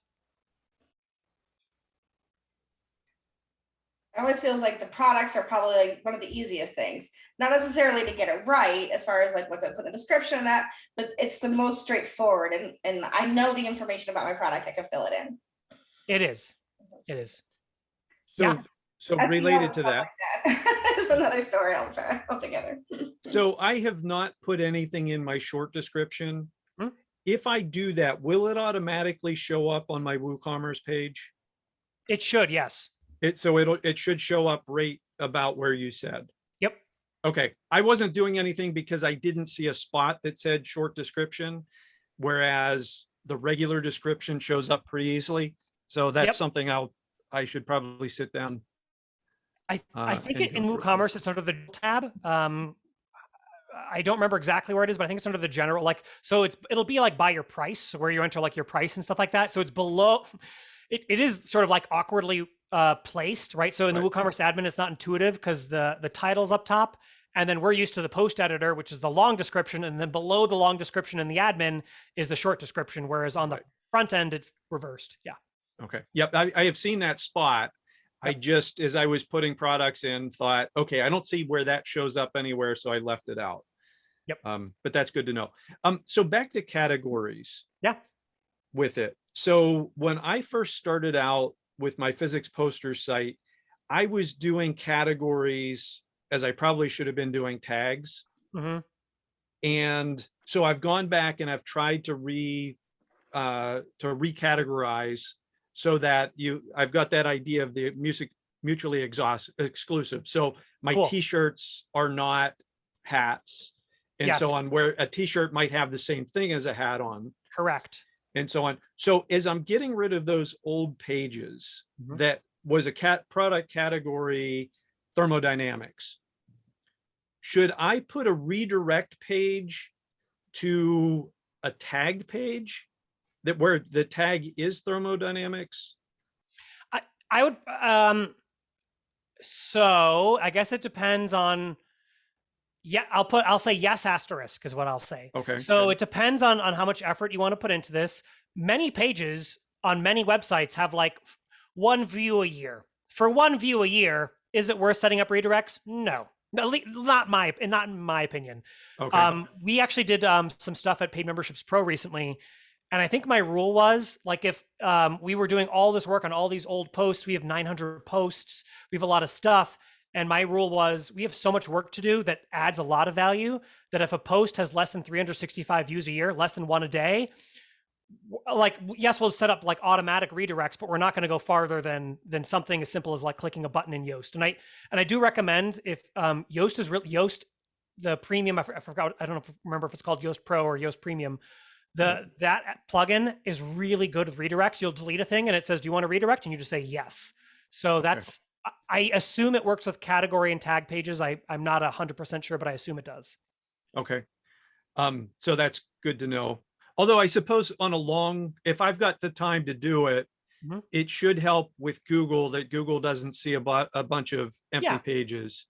It always feels like the products are probably like one of the easiest things, not necessarily to get it right as far as like what to put in the description and that, but it's the most straightforward. And I know the information about my product, I can fill it in. It is. So, Yeah. So related to that, like that. It's another story altogether. So I have not put anything in my short description. If I do that, will it automatically show up on my WooCommerce page? It should, yes. It should show up right about where you said. Yep. Okay. I wasn't doing anything because I didn't see a spot that said short description, whereas the regular description shows up pretty easily. So that's something I should probably sit down. I think in WooCommerce, it's under the tab. I don't remember exactly where it is, but I think it's under the general, like, so it'll be like by your price, so where you enter like your price and stuff like that. So it's below, it is sort of like awkwardly placed, right? So in the WooCommerce admin, it's not intuitive because the title's up top, and then we're used to the post editor, which is the long description, and then below the long description in the admin is the short description, whereas on the front end, it's reversed. Yeah. Okay. Yep. I have seen that spot. I just, as I was putting products in, thought, okay, I don't see where that shows up anywhere, so I left it out. Yep. But that's good to know. So back to categories. Yeah. With it. So when I first started out with my physics poster site, I was doing categories as I probably should have been doing tags. Mm-hmm. And so I've gone back and I've tried to recategorize so that I've got that idea of the music mutually exclusive. So my t-shirts are not hats and so on, where a t-shirt might have the same thing as a hat on. Correct. And so on. So as I'm getting rid of those old pages, that was a product category thermodynamics, should I put a redirect page to a tagged page that where the tag is thermodynamics? I would, so I guess it depends on, I'll say yes asterisk is what I'll say. Okay. So it depends on how much effort you want to put into this. Many pages on many websites have like 1 view a year. For 1 view a year, is it worth setting up redirects? No. Not in my opinion. Okay. We actually did some stuff at Paid Memberships Pro recently, and I think my rule was like if we were doing all this work on all these old posts, we have 900 posts, we have a lot of stuff, and my rule was we have so much work to do that adds a lot of value that if a post has less than 365 views a year, less than 1 a day, like, yes, we'll set up like automatic redirects, but we're not going to go farther than something as simple as like clicking a button in Yoast. And I do recommend, if Yoast is really Yoast, the premium, I forgot, I don't remember if it's called Yoast Pro or Yoast Premium. That plugin is really good with redirects. You'll delete a thing and it says, do you want to redirect? And you just say yes. So that's, I assume it works with category and tag pages. I'm not 100% sure, but I assume it does. Okay. So that's good to know. Although I suppose if I've got the time to do it, it should help with Google that Google doesn't see a bunch of empty pages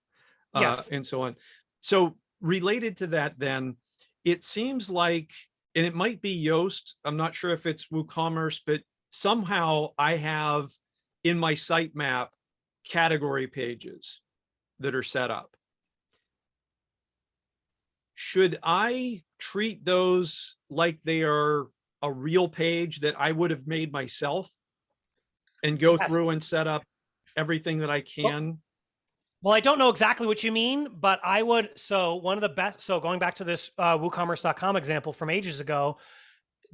and so on. So related to that, then it seems like, and it might be Yoast, I'm not sure if it's WooCommerce, but somehow I have in my sitemap category pages that are set up. Should I treat those like they are a real page that I would have made myself and go through and set up everything that I can? Well, I don't know exactly what you mean, but I would. So one of the best, so going back to this WooCommerce.com example from ages ago,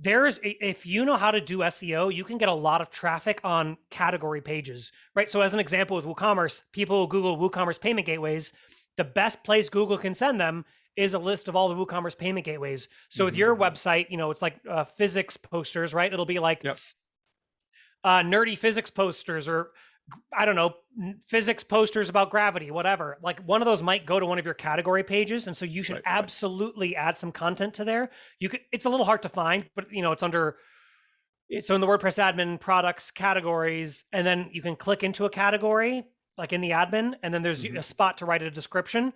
if you know how to do SEO, you can get a lot of traffic on category pages, right? So as an example with WooCommerce, people will Google WooCommerce payment gateways. The best place Google can send them is a list of all the WooCommerce payment gateways. So with your website, it's like physics posters, right? It'll be like nerdy physics posters, or I don't know, physics posters about gravity, whatever. Like one of those might go to one of your category pages. And so you should absolutely add some content to there. It's a little hard to find, but it's in the WordPress admin products categories. And then you can click into a category like in the admin, and then there's a spot to write a description.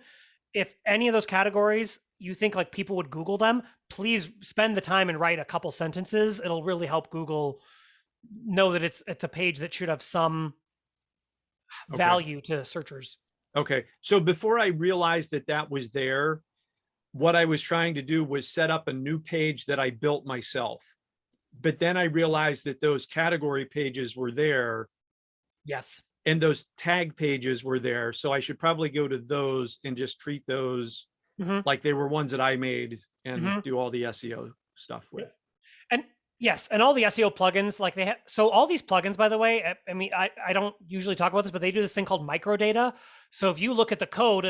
If any of those categories, you think like people would Google them, please spend the time and write a couple sentences. It'll really help Google know that it's a page that should have some value to searchers. Okay. So before I realized that was there, what I was trying to do was set up a new page that I built myself. But then I realized that those category pages were there. Yes. And those tag pages were there. So I should probably go to those and just treat those like they were ones that I made and do all the SEO stuff with. And yes, and all the SEO plugins, like they have, so all these plugins, by the way, I mean, I don't usually talk about this, but they do this thing called microdata. So if you look at the code,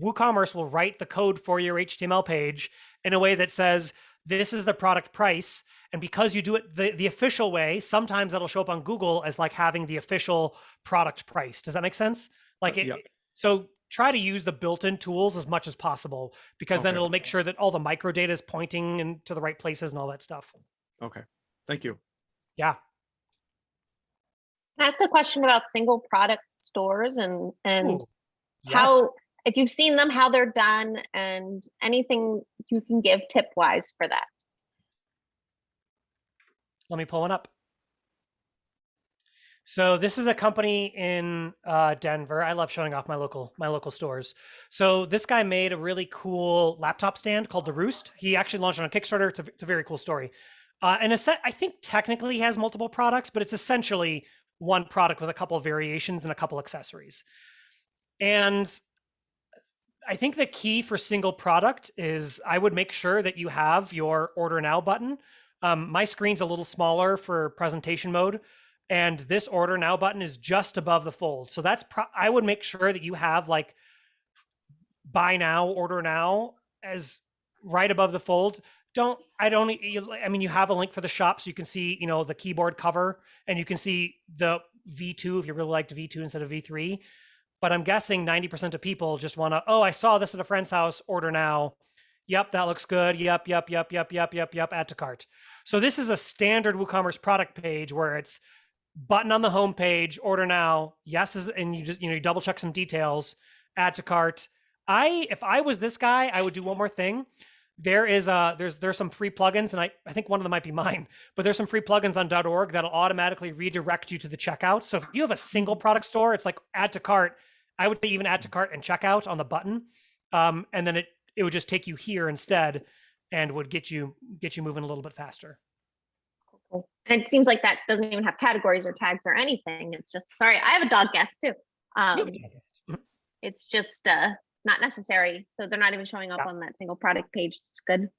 WooCommerce will write the code for your HTML page in a way that says, this is the product price. And because you do it the official way, sometimes that'll show up on Google as like having the official product price. Does that make sense? Like so try to use the built-in tools as much as possible, because then it'll make sure that all the microdata is pointing into the right places and all that stuff. Okay. Thank you. Yeah. Can I ask a question about single product stores and Yes. how, if you've seen them, how they're done, and anything you can give tip wise for that? Let me pull one up. So this is a company in Denver. I love showing off my local stores. So this guy made a really cool laptop stand called the Roost. He actually launched it on Kickstarter. It's a very cool story. And I think technically he has multiple products, but it's essentially one product with a couple of variations and a couple accessories. And I think the key for single product is I would make sure that you have your order now button. My screen's a little smaller for presentation mode, and this order now button is just above the fold. So that's I would make sure that you have like buy now, order now as right above the fold. I mean, you have a link for the shop, so you can see, the keyboard cover, and you can see the V2 if you really liked V2 instead of V3. But I'm guessing 90% of people just want to, I saw this at a friend's house, order now. Yep, that looks good. Yep, add to cart. So this is a standard WooCommerce product page where it's button on the home page, order now, yes, and you just, you double check some details, add to cart. If I was this guy, I would do one more thing. There's some free plugins, and I think one of them might be mine, but there's some free plugins on .org that'll automatically redirect you to the checkout. So if you have a single product store, it's like add to cart. I would say even add to cart and checkout on the button. And then it would just take you here instead and would get you moving a little bit faster. Cool. And it seems like that doesn't even have categories or tags or anything. It's just, sorry, I have a dog guest too. It's just not necessary. So they're not even showing up on that single product page. It's good.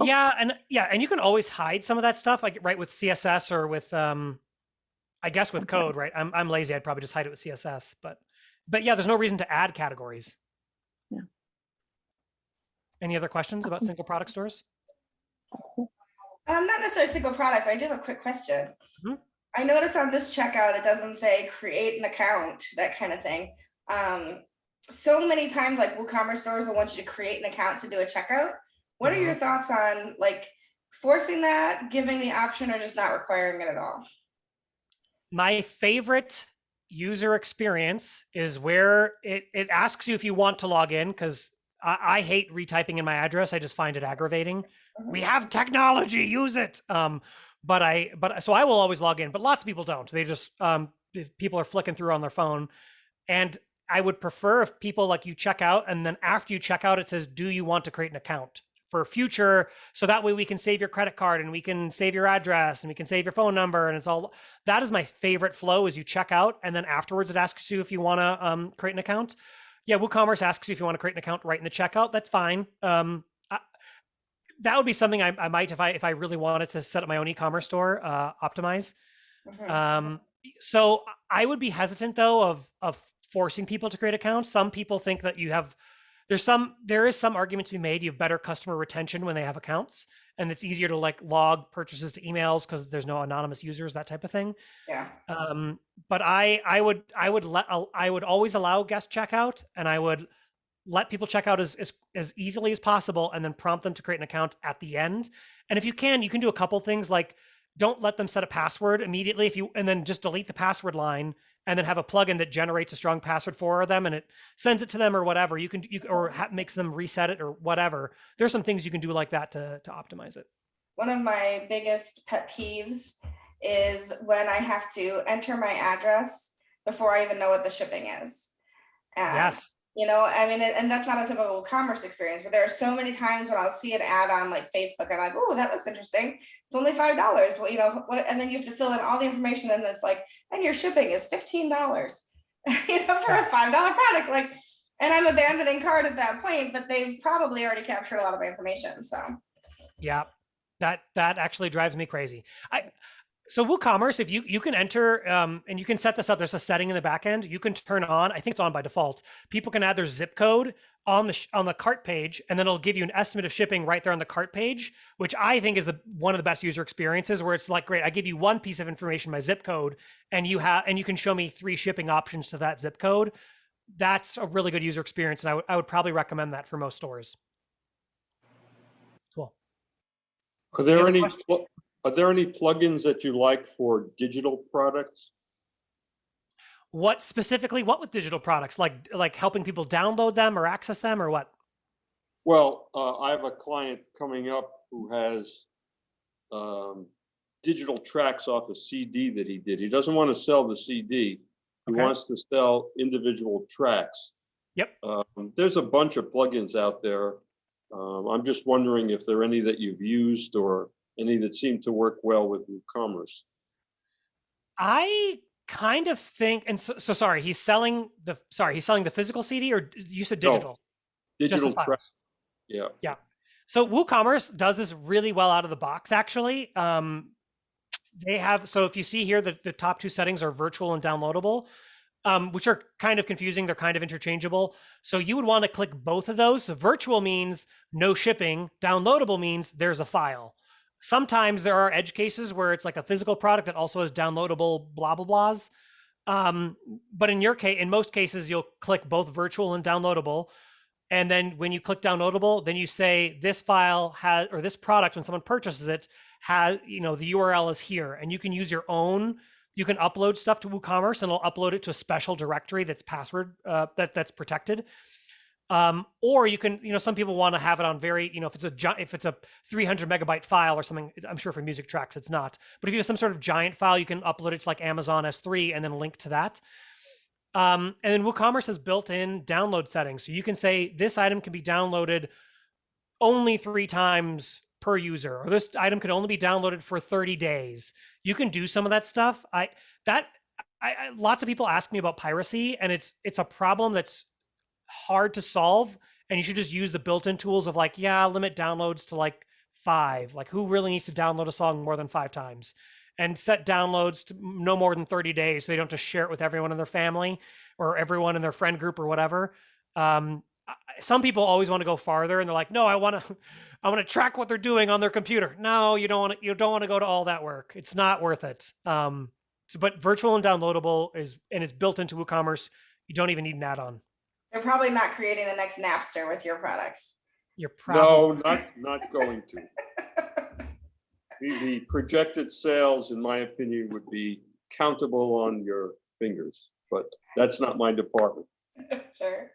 Yeah, and you can always hide some of that stuff, like right with CSS or with I guess with code, right? I'm lazy. I'd probably just hide it with CSS, but yeah, there's no reason to add categories. Yeah. Any other questions about single product stores? Not necessarily a single product, but I do have a quick question. Mhm. I noticed on this checkout, it doesn't say create an account, that kind of thing. So many times, like WooCommerce stores will want you to create an account to do a checkout. What are your thoughts on like forcing that, giving the option, or just not requiring it at all? My favorite user experience is where it asks you if you want to log in, because I hate retyping in my address. I just find it aggravating. We have technology, use it. But so I will always log in, but lots of people don't. They just if people are flicking through on their phone. And I would prefer if people like you check out, and then after you check out, it says, do you want to create an account for future? So that way we can save your credit card and we can save your address and we can save your phone number. And it's all, that is my favorite flow, is you check out and then afterwards it asks you if you want to create an account. Yeah, WooCommerce asks you if you want to create an account right in the checkout. That's fine. That would be something I might, if I really wanted to set up my own e-commerce store, optimize. So I would be hesitant though of forcing people to create accounts. Some people think that there is some argument to be made. You have better customer retention when they have accounts, and it's easier to like log purchases to emails because there's no anonymous users, that type of thing. Yeah. But I would always allow guest checkout, and I would let people check out as easily as possible, and then prompt them to create an account at the end. And if you can do a couple things, like don't let them set a password immediately, and then just delete the password line, and then have a plugin that generates a strong password for them and it sends it to them or whatever. Makes them reset it or whatever. There's some things you can do like that to optimize it. One of my biggest pet peeves is when I have to enter my address before I even know what the shipping is. Yes. You know, I mean, and that's not a typical commerce experience, but there are so many times when I'll see an ad on like Facebook, and I'm like, oh, that looks interesting. It's only $5. Well, you know, and then you have to fill in all the information, and it's like, and your shipping is $15, you know, for a $5 product. Like, and I'm abandoning cart at that point, but they've probably already captured a lot of my information. So yeah, that actually drives me crazy. So WooCommerce, if you can enter, and you can set this up, there's a setting in the back end. You can turn on, I think it's on by default. People can add their zip code on the cart page, and then it'll give you an estimate of shipping right there on the cart page, which I think is one of the best user experiences, where it's like, great, I give you one piece of information, my zip code, and you can show me 3 shipping options to that zip code. That's a really good user experience, and I would probably recommend that for most stores. Cool. Are there any plugins that you like for digital products? What specifically? What with digital products? Like helping people download them or access them, or what? Well, I have a client coming up who has digital tracks off a CD that he did. He doesn't want to sell the CD. He wants to sell individual tracks. Yep. There's a bunch of plugins out there. I'm just wondering if there are any that you've used or any that seem to work well with WooCommerce. I kind of think, and so sorry, he's selling the physical CD, or you said digital? No, digital tracks. Yeah. Yeah. So WooCommerce does this really well out of the box, actually. They have, so if you see here, the top 2 settings are virtual and downloadable, which are kind of confusing. They're kind of interchangeable. So you would want to click both of those. So virtual means no shipping. Downloadable means there's a file. Sometimes there are edge cases where it's like a physical product that also has downloadable blah, blah, blahs. But in most cases, you'll click both virtual and downloadable. And then when you click downloadable, then you say this file has, or this product, when someone purchases it, has, you know, the URL is here, and you can use your own. You can upload stuff to WooCommerce, and it'll upload it to a special directory that's password that's protected. Or you can, you know, some people want to have it on very, you know, if it's a 300 megabyte file or something. I'm sure for music tracks it's not, but if you have some sort of giant file, you can upload it to like Amazon S3 and then link to that. And then WooCommerce has built-in download settings, so you can say this item can be downloaded only 3 times per user, or this item can only be downloaded for 30 days. You can do some of that stuff. Lots of people ask me about piracy, and it's a problem that's hard to solve, and you should just use the built-in tools of like, limit downloads to like 5. Like who really needs to download a song more than 5 times? And set downloads to no more than 30 days so they don't just share it with everyone in their family or everyone in their friend group or whatever. Some people always want to go farther and they're like, no, I want to track what they're doing on their computer. No, you don't want to go to all that work. It's not worth it. But virtual and downloadable it's built into WooCommerce. You don't even need an add-on. They're probably not creating the next Napster with your products. You're probably No, not going to. The projected sales, in my opinion, would be countable on your fingers, but that's not my department. Sure.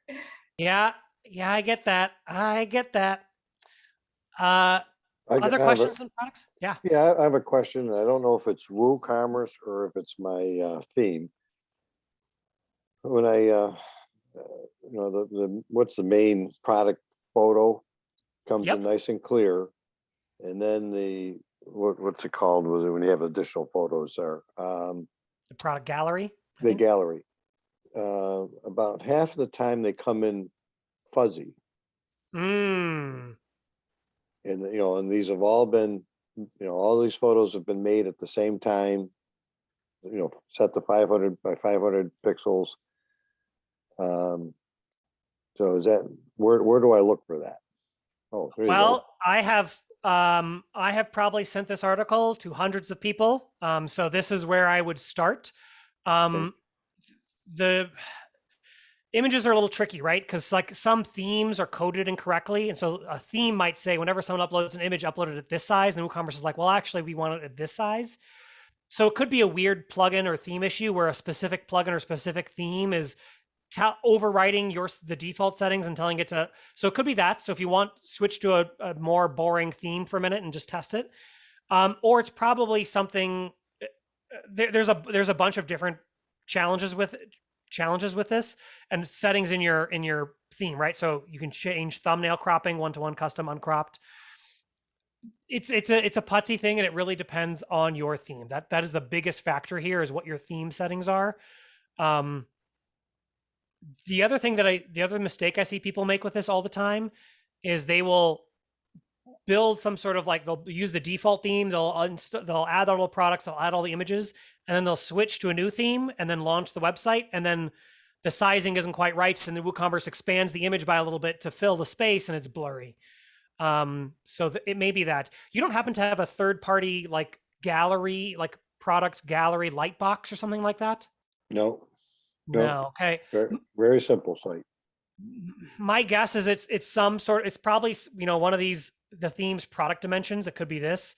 Yeah, I get that. I Other have a- questions on products? Yeah. Yeah, I have a question. I don't know if it's WooCommerce or if it's my theme. When what's the main product photo comes Yep. in nice and clear, and then what's it called? Was it when you have additional photos there? The product gallery. I The think. gallery. About half of the time they come in fuzzy, Mm. and and these have all been, all these photos have been made at the same time. Set to 500 by 500 pixels. So is that where do I look for that? Oh, there you go. Well, I have probably sent this article to hundreds of people. So this is where I would start. The images are a little tricky, right? Because like some themes are coded incorrectly. And so a theme might say, whenever someone uploads an image, upload it at this size. And WooCommerce is like, well, actually, we want it at this size. So it could be a weird plugin or theme issue where a specific plugin or specific theme is overriding the default settings and telling it to. So it could be that. So if you want, switch to a more boring theme for a minute and just test it. Or it's probably something. There's a bunch of different challenges with this and settings in your theme, right? So you can change thumbnail cropping, 1-to-1 custom uncropped. It's a putsy thing, and it really depends on your theme. That is the biggest factor here, is what your theme settings are. The other mistake I see people make with this all the time is they will build some sort of they'll use the default theme, they'll add all the products, they'll add all the images, and then they'll switch to a new theme and then launch the website, and then the sizing isn't quite right, and the WooCommerce expands the image by a little bit to fill the space, and it's blurry. So it may be that. You don't happen to have a third-party gallery, product gallery lightbox or something like that? No, No. Okay. very, very simple site. My guess is it's some sort. It's probably one of these the theme's product dimensions. It could be this.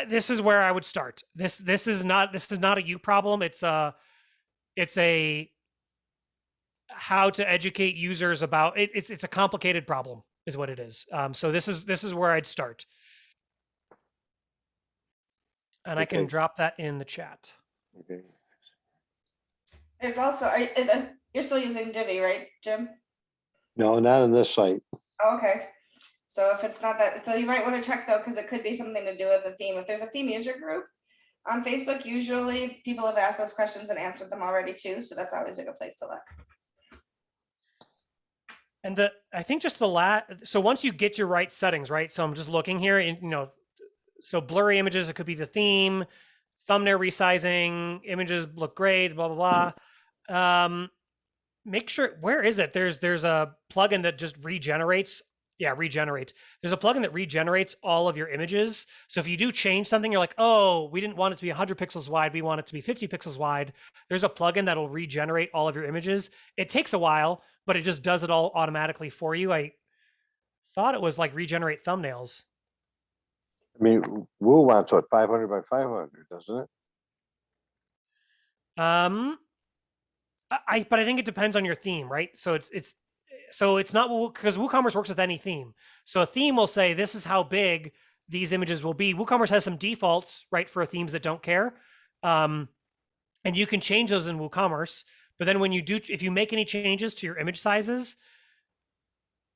This is where I would start. This is not a you problem. It's a how to educate users about it. It's a complicated problem, is what it is. So this is where I'd start, and I can Okay. drop that in the chat. Okay. There's also, you're still using Divi, right, Jim? No, not on this site. Oh, okay. So if it's not that, so you might want to check though, because it could be something to do with the theme. If there's a theme user group on Facebook, usually people have asked those questions and answered them already too. So that's always a good place to look. And I think just so once you get your right settings, right? So I'm just looking here, and so blurry images, it could be the theme, thumbnail resizing, images look great, blah blah blah. Make sure, where is it? There's a plugin that just regenerates. Yeah, regenerates. There's a plugin that regenerates all of your images. So if you do change something, you're like, oh, we didn't want it to be 100 pixels wide, we want it to be 50 pixels wide. There's a plugin that'll regenerate all of your images. It takes a while, but it just does it all automatically for you. I thought it was regenerate thumbnails. I mean, Woo wants 500 by 500, doesn't it? But I think it depends on your theme, right? So it's not because WooCommerce works with any theme. So a theme will say, this is how big these images will be. WooCommerce has some defaults, right, for themes that don't care. And you can change those in WooCommerce. But then if you make any changes to your image sizes,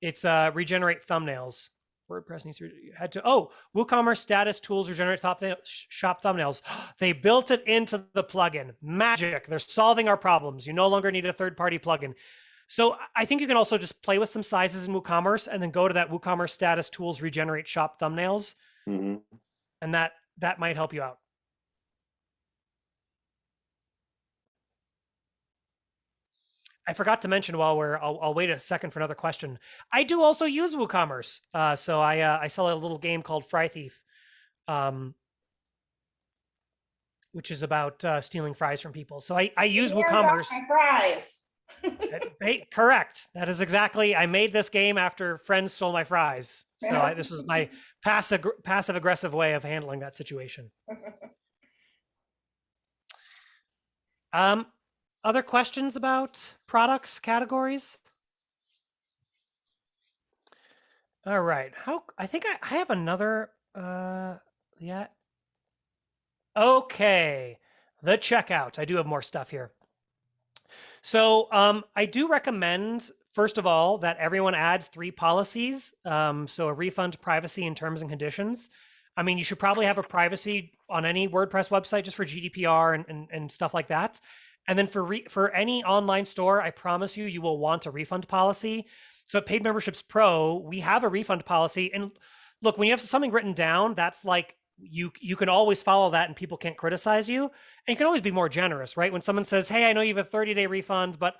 it's regenerate thumbnails. WordPress needs to head to, WooCommerce status tools regenerate shop thumbnails. They built it into the plugin. Magic. They're solving our problems. You no longer need a third-party plugin. So I think you can also just play with some sizes in WooCommerce and then go to that WooCommerce status tools, regenerate shop thumbnails. Mhm. And that might help you out. I forgot to mention while I'll wait a second for another question. I do also use WooCommerce. So I sell a little game called Fry Thief, which is about stealing fries from people. So I use Hands off WooCommerce. my fries. Correct. That is exactly. I made this game after friends stole my fries. So this was my passive aggressive way of handling that situation. Other questions about products, categories? All right. I think I have another, yeah. Okay. The checkout. I do have more stuff here. So I do recommend, first of all, that everyone adds 3 policies. So a refund, privacy, and terms and conditions. I mean, you should probably have a privacy on any WordPress website just for GDPR and stuff like that. And then for any online store, I promise you will want a refund policy. So at Paid Memberships Pro, we have a refund policy. And look, when you have something written down, that's like, you can always follow that and people can't criticize you. And you can always be more generous, right? When someone says, hey, I know you have a 30-day refund, but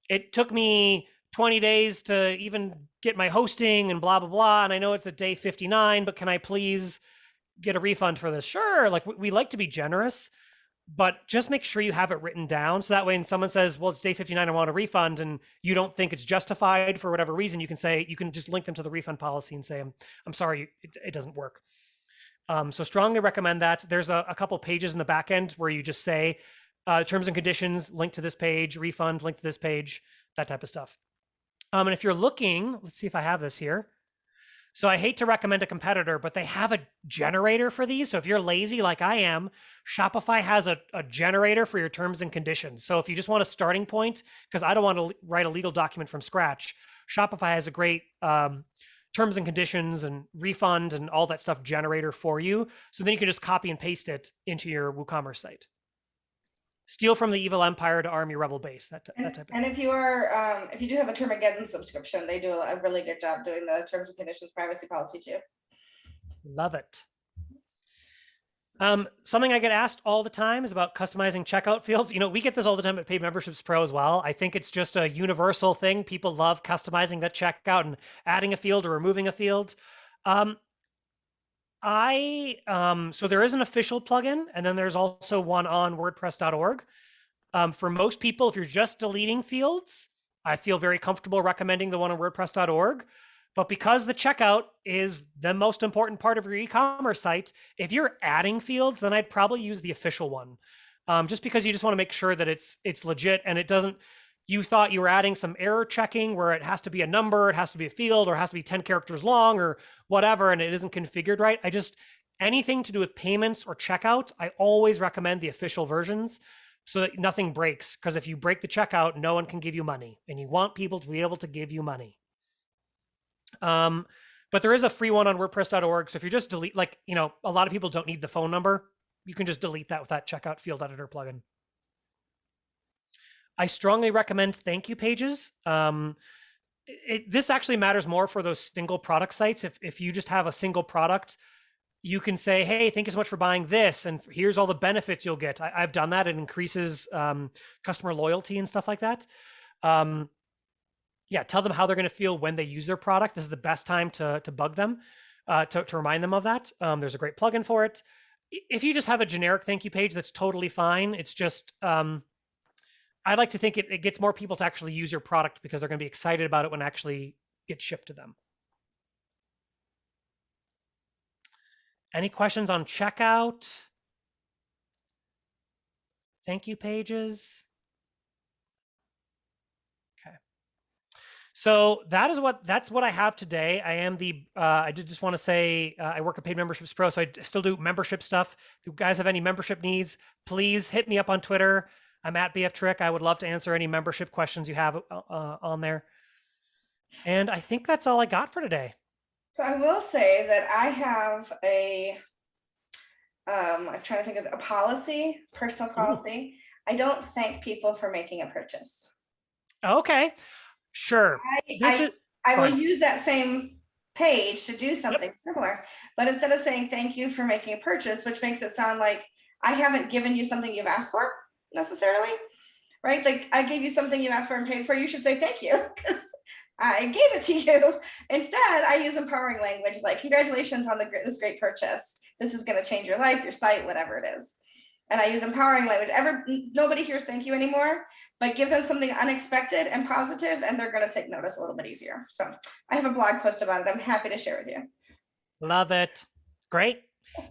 it took me 20 days to even get my hosting and blah, blah, blah. And I know it's at day 59, but can I please get a refund for this? Sure. Like we like to be generous, but just make sure you have it written down. So that way when someone says, well, it's day 59, I want a refund, and you don't think it's justified for whatever reason, you can just link them to the refund policy and say, I'm sorry, it doesn't work. So strongly recommend that. There's a couple pages in the back end where you just say terms and conditions, link to this page, refund, link to this page, that type of stuff. And if you're looking, let's see if I have this here. So I hate to recommend a competitor, but they have a generator for these. So if you're lazy like I am, Shopify has a generator for your terms and conditions. So if you just want a starting point, because I don't want to write a legal document from scratch, Shopify has a great terms and conditions and refund and all that stuff generator for you. So then you can just copy and paste it into your WooCommerce site. Steal from the evil empire to arm your rebel base. That type of thing. And if you are, if you do have a Termageddon subscription, they do a really good job doing the terms and conditions privacy policy too. Love it. Something I get asked all the time is about customizing checkout fields. You know, we get this all the time at Paid Memberships Pro as well. I think it's just a universal thing. People love customizing that checkout and adding a field or removing a field. So there is an official plugin, and then there's also one on WordPress.org. For most people, if you're just deleting fields, I feel very comfortable recommending the one on WordPress.org. But because the checkout is the most important part of your e-commerce site, if you're adding fields, then I'd probably use the official one. Just because you just want to make sure that it's legit and it doesn't, you thought you were adding some error checking where it has to be a number, it has to be a field, or it has to be 10 characters long or whatever, and it isn't configured right. Anything to do with payments or checkout, I always recommend the official versions so that nothing breaks. Because if you break the checkout, no one can give you money, and you want people to be able to give you money. But there is a free one on WordPress.org. So if you just delete, like, you know, a lot of people don't need the phone number. You can just delete that with that checkout field editor plugin. I strongly recommend thank you pages. This actually matters more for those single product sites. If you just have a single product, you can say, hey, thank you so much for buying this, and here's all the benefits you'll get. I've done that. It increases customer loyalty and stuff like that. Yeah, tell them how they're going to feel when they use their product. This is the best time to bug them, to remind them of that. There's a great plugin for it. If you just have a generic thank you page, that's totally fine. It's just, I'd like to think it gets more people to actually use your product because they're going to be excited about it when it actually gets shipped to them. Any questions on checkout? Thank you pages? Okay. So that's what I have today. I am I did just want to say I work at Paid Memberships Pro, so I still do membership stuff. If you guys have any membership needs, please hit me up on Twitter. I'm at BFTrick. I would love to answer any membership questions you have on there. And I think that's all I got for today. So I will say that I have I'm trying to think of a policy, personal policy. I don't thank people for making a purchase. Okay. Sure. This is I go will ahead. use that same page to do something similar, but instead of saying thank you for making a purchase, which makes it sound like I haven't given you something you've asked for necessarily, right? Like I gave you something you asked for and paid for, you should say thank you because I gave it to you. Instead, I use empowering language like congratulations on this great purchase. This is going to change your life, your site, whatever it is. And I use empowering language. Nobody hears thank you anymore, but give them something unexpected and positive, and they're going to take notice a little bit easier. So I have a blog post about it. I'm happy to share with you. Love it. Great.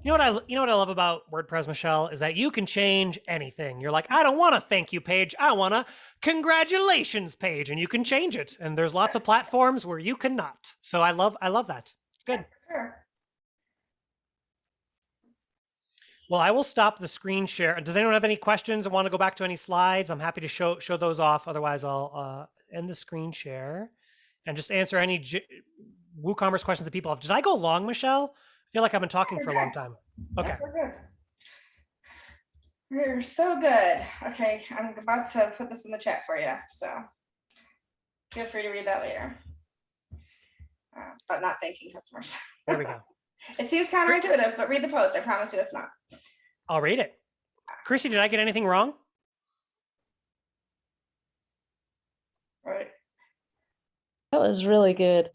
You know what I love about WordPress, Michelle, is that you can change anything. You're like, I don't want a thank you page. I want a congratulations page, and you can change it. And there's lots of platforms where you cannot. So I love that. It's good. Yeah, sure. Well, I will stop the screen share. Does anyone have any questions or want to go back to any slides? I'm happy to show those off. Otherwise, I'll end the screen share and just answer any WooCommerce questions that people have. Did I go long, Michelle? I feel like I've been talking for a long time. Okay. We're good. We're so good. Okay, I'm about to put this in the chat for you. So feel free to read that later. But not thanking customers. There we go. It seems counterintuitive, but read the post. I promise you it's not. I'll read it. Chrissy, did I get anything wrong? Right. That was really good.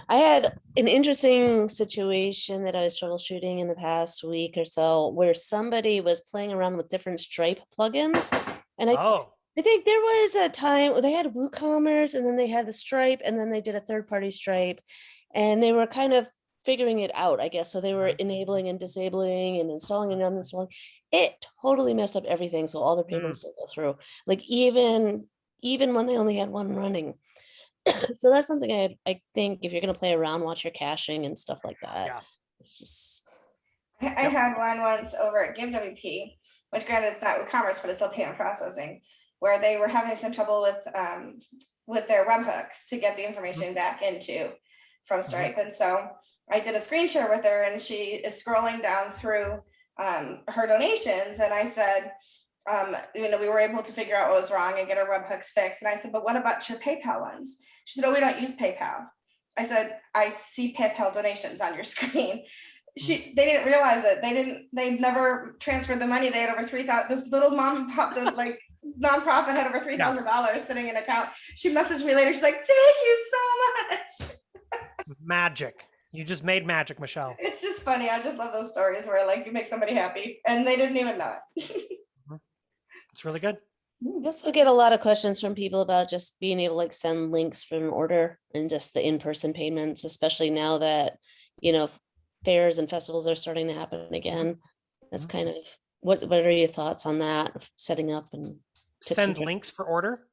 I had an interesting situation that I was troubleshooting in the past week or so where somebody was playing around with different Stripe plugins. And I think there was a time where they had WooCommerce and then they had the Stripe and then they did a third-party Stripe and they were kind of figuring it out, I guess. So they were enabling and disabling and installing and uninstalling. It totally messed up everything. So all their payments didn't go through. Like even when they only had one running. So that's something I think if you're going to play around, watch your caching and stuff like that. Yeah. It's just. I had one once over at GiveWP, which granted it's not WooCommerce, but it's still payment processing, where they were having some trouble with their webhooks to get the information back into from Stripe. And so I did a screen share with her and she is scrolling down through her donations. And I said, we were able to figure out what was wrong and get our webhooks fixed. And I said, but what about your PayPal ones? She said, oh, we don't use PayPal. I said, I see PayPal donations on your screen. They didn't realize it. They'd never transferred the money. They had over 3,000, this little mom and pop like nonprofit had over $3,000 sitting in an account. She messaged me later. She's like, thank you so much. Magic. You just made magic, Michelle. It's just funny. I just love those stories where like you make somebody happy and they didn't even know it. It's really good. We also get a lot of questions from people about just being able to like send links for an order and just the in-person payments, especially now that, fairs and festivals are starting to happen again. That's kind of, what are your thoughts on that? Setting up and send links for order?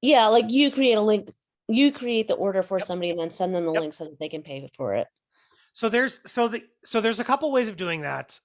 Yeah, like you create a link, you create the order for somebody and then send them the link so that they can pay for it. So there's a couple ways of doing that.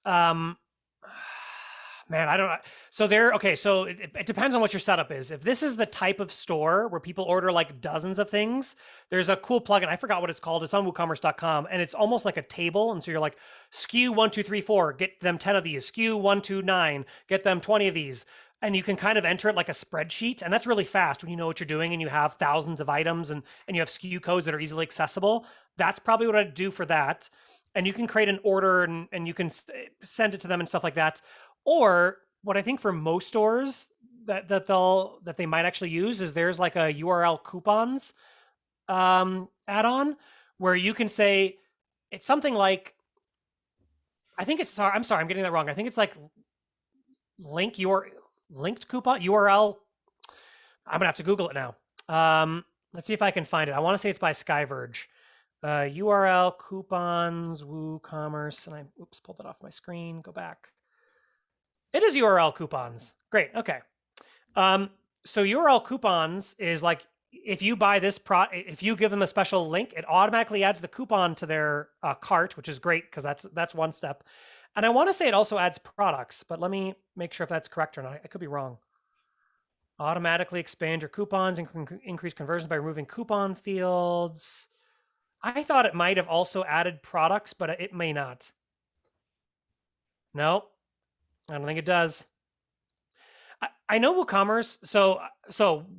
Man, I don't know. So so it depends on what your setup is. If this is the type of store where people order like dozens of things, there's a cool plugin. I forgot what it's called. It's on WooCommerce.com and it's almost like a table. And so you're like, SKU 1, 2, 3, 4, get them 10 of these. SKU 1, 2, 9, get them 20 of these. And you can kind of enter it like a spreadsheet. And that's really fast when you know what you're doing and you have thousands of items and you have SKU codes that are easily accessible. That's probably what I'd do for that. And you can create an order and you can send it to them and stuff like that. Or what I think for most stores that they might actually use is there's like a URL coupons add-on where you can say it's something like, I'm getting that wrong. I think it's like linked coupon URL. I'm gonna have to Google it now. Let's see if I can find it. I want to say it's by Skyverge. URL coupons WooCommerce, and I pulled it off my screen. Go back. It is URL coupons. Great. Okay. So URL coupons is like if you buy this if you give them a special link, it automatically adds the coupon to their cart, which is great because that's one step. And I want to say it also adds products, but let me make sure if that's correct or not. I could be wrong. Automatically expand your coupons and increase conversions by removing coupon fields. I thought it might have also added products, but it may not. No. I don't think it does. I know WooCommerce. So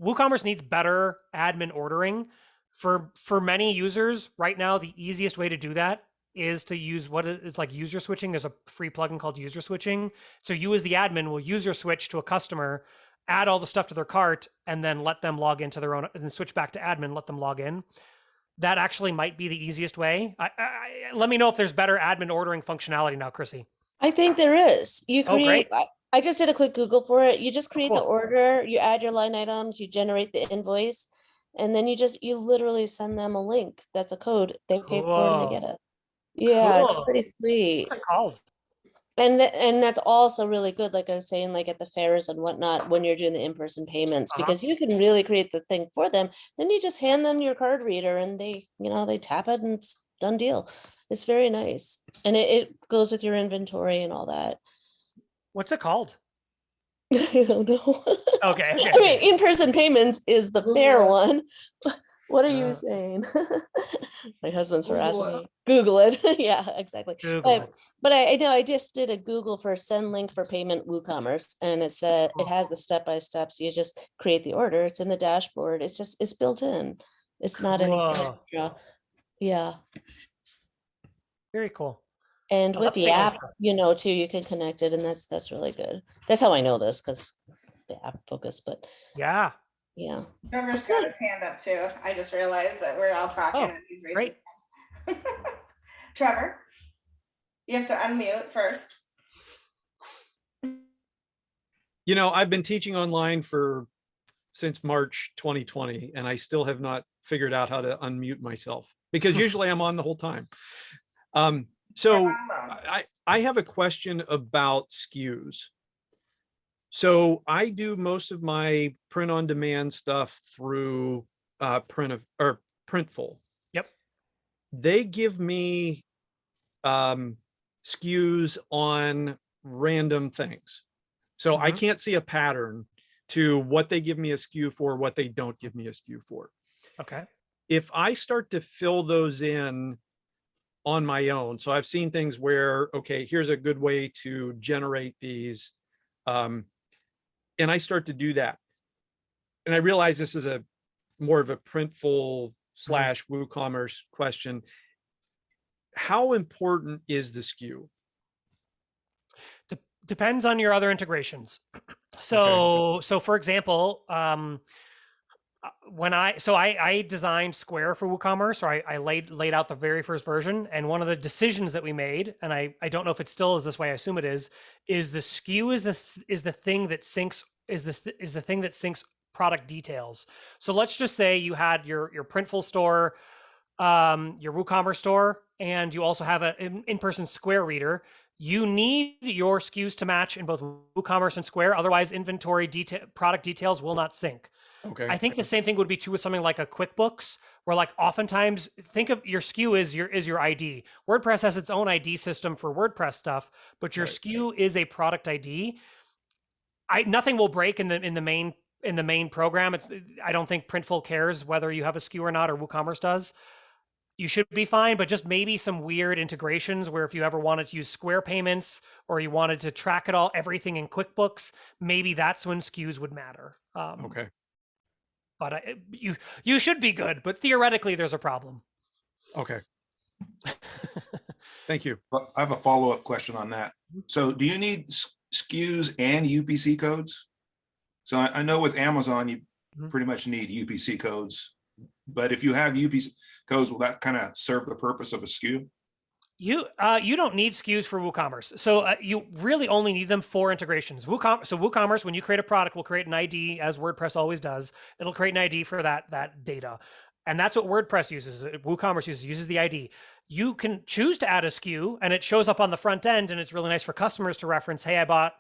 WooCommerce needs better admin ordering. For many users right now, the easiest way to do that is to use what is like user switching. There's a free plugin called user switching. So you as the admin will user switch to a customer, add all the stuff to their cart, and then let them log into their own, and then switch back to admin, let them log in. That actually might be the easiest way. Let me know if there's better admin ordering functionality now, Chrissy. I think there is. You Oh, create, great. I just did a quick Google for it. You just create the Cool. order, you add your line items, you generate the invoice, and then you literally send them a link. That's a code. They pay for it and they get Cool. it. Yeah, it's Cool. pretty sweet. What's it called? And that's also really good, like I was saying, like at the fairs and whatnot, when you're doing the in-person payments, because you can really create the thing for them. Then you just hand them your card reader and they tap it and it's done deal. It's very nice. And it goes with your inventory and all that. What's it called? I don't know. Okay. Okay. I mean, in-person payments is the fair one. What are you Uh, saying? My husband's Google harassing it. me. Google it. Yeah, exactly. Google it. But I know I just did a Google for send link for payment WooCommerce, and it said it has the step-by-step. So you just create the order. It's in the dashboard. It's built in. It's not anything Cool. extra. Yeah. Very cool. And I with love the seeing app, this stuff. too, you can connect it, and that's really good. That's how I know this, because the app focus, but Yeah. yeah. Trevor's got his hand up too. I just realized that we're all talking Oh, and he's raised great. his hand. Trevor, you have to unmute first. I've been teaching online since March 2020, and I still have not figured out how to unmute myself because usually I'm on the whole time. So I have a question about SKUs. So I do most of my print on demand stuff through Printful. Yep. They give me SKUs on random things. So I can't see a pattern to what they give me a SKU for, what they don't give me a SKU for. Okay. If I start to fill those in on my own, so I've seen things where, okay, here's a good way to generate these. And I start to do that. And I realize this is more of a Printful / WooCommerce question. How important is the SKU? Depends on your other integrations. So for example, when I designed Square for WooCommerce, or I laid out the very first version, and one of the decisions that we made, and I don't know if it still is this way, I assume it is the SKU is the thing that syncs product details. So let's just say you had your Printful store, your WooCommerce store, and you also have an in-person Square reader. You need your SKUs to match in both WooCommerce and Square, otherwise inventory product details will not sync. Okay. I think the same thing would be true with something like a QuickBooks, where like oftentimes think of your SKU is your ID. WordPress has its own ID system for WordPress stuff, but your SKU is a product ID. Nothing will break in the main program. I don't think Printful cares whether you have a SKU or not, or WooCommerce does. You should be fine, but just maybe some weird integrations where if you ever wanted to use Square payments or you wanted to track it all, everything in QuickBooks, maybe that's when SKUs would matter. Okay. But you should be good, but theoretically there's a problem. Okay. Thank you. Well, I have a follow-up question on that. So do you need SKUs and UPC codes? So I know with Amazon, you pretty much need UPC codes, but if you have UPC codes, will that kind of serve the purpose of a SKU? You don't need SKUs for WooCommerce. So you really only need them for integrations. WooCommerce, when you create a product, will create an ID, as WordPress always does. It'll create an ID for that data. And that's what WordPress uses. WooCommerce uses the ID. You can choose to add a SKU and it shows up on the front end, and it's really nice for customers to reference, hey, I bought,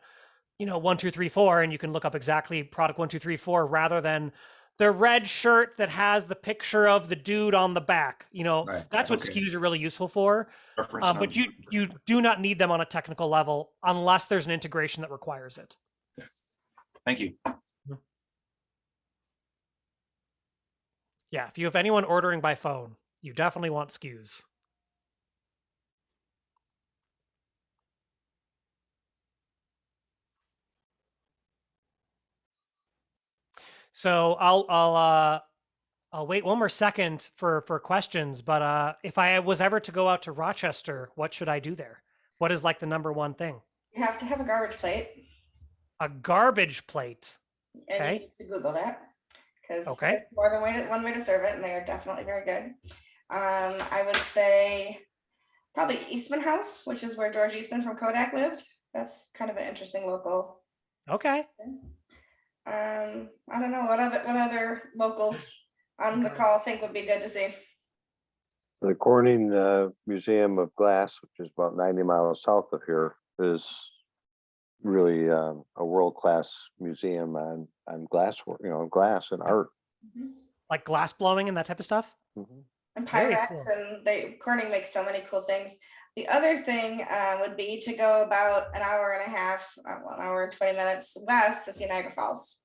1, 2, 3, 4, and you can look up exactly product 1, 2, 3, 4 rather than the red shirt that has the picture of the dude on the back. Right. That's what SKUs are really useful for. But you do not need them on a technical level unless there's an integration that requires it. Thank you. Yeah, if you have anyone ordering by phone, you definitely want SKUs. So I'll wait one more second for questions. But if I was ever to go out to Rochester, what should I do there? What is like the number one thing? You have to have a garbage plate, A garbage plate. and you Okay. need to Google that because Okay. there's more than one way to serve it, and they are definitely very good. I would say probably Eastman House, which is where George Eastman from Kodak lived. That's kind of an interesting local. Okay. I don't know what other locals on the call think would be good to see. The Corning Museum of Glass, which is about 90 miles south of here, is really a world-class museum on glass, glass and art. Like glass blowing and that type of stuff. Mhm. And Very Pyrex, cool. and Corning makes so many cool things. The other thing would be to go about an hour and a half, 1 hour and 20 minutes west to see Niagara Falls.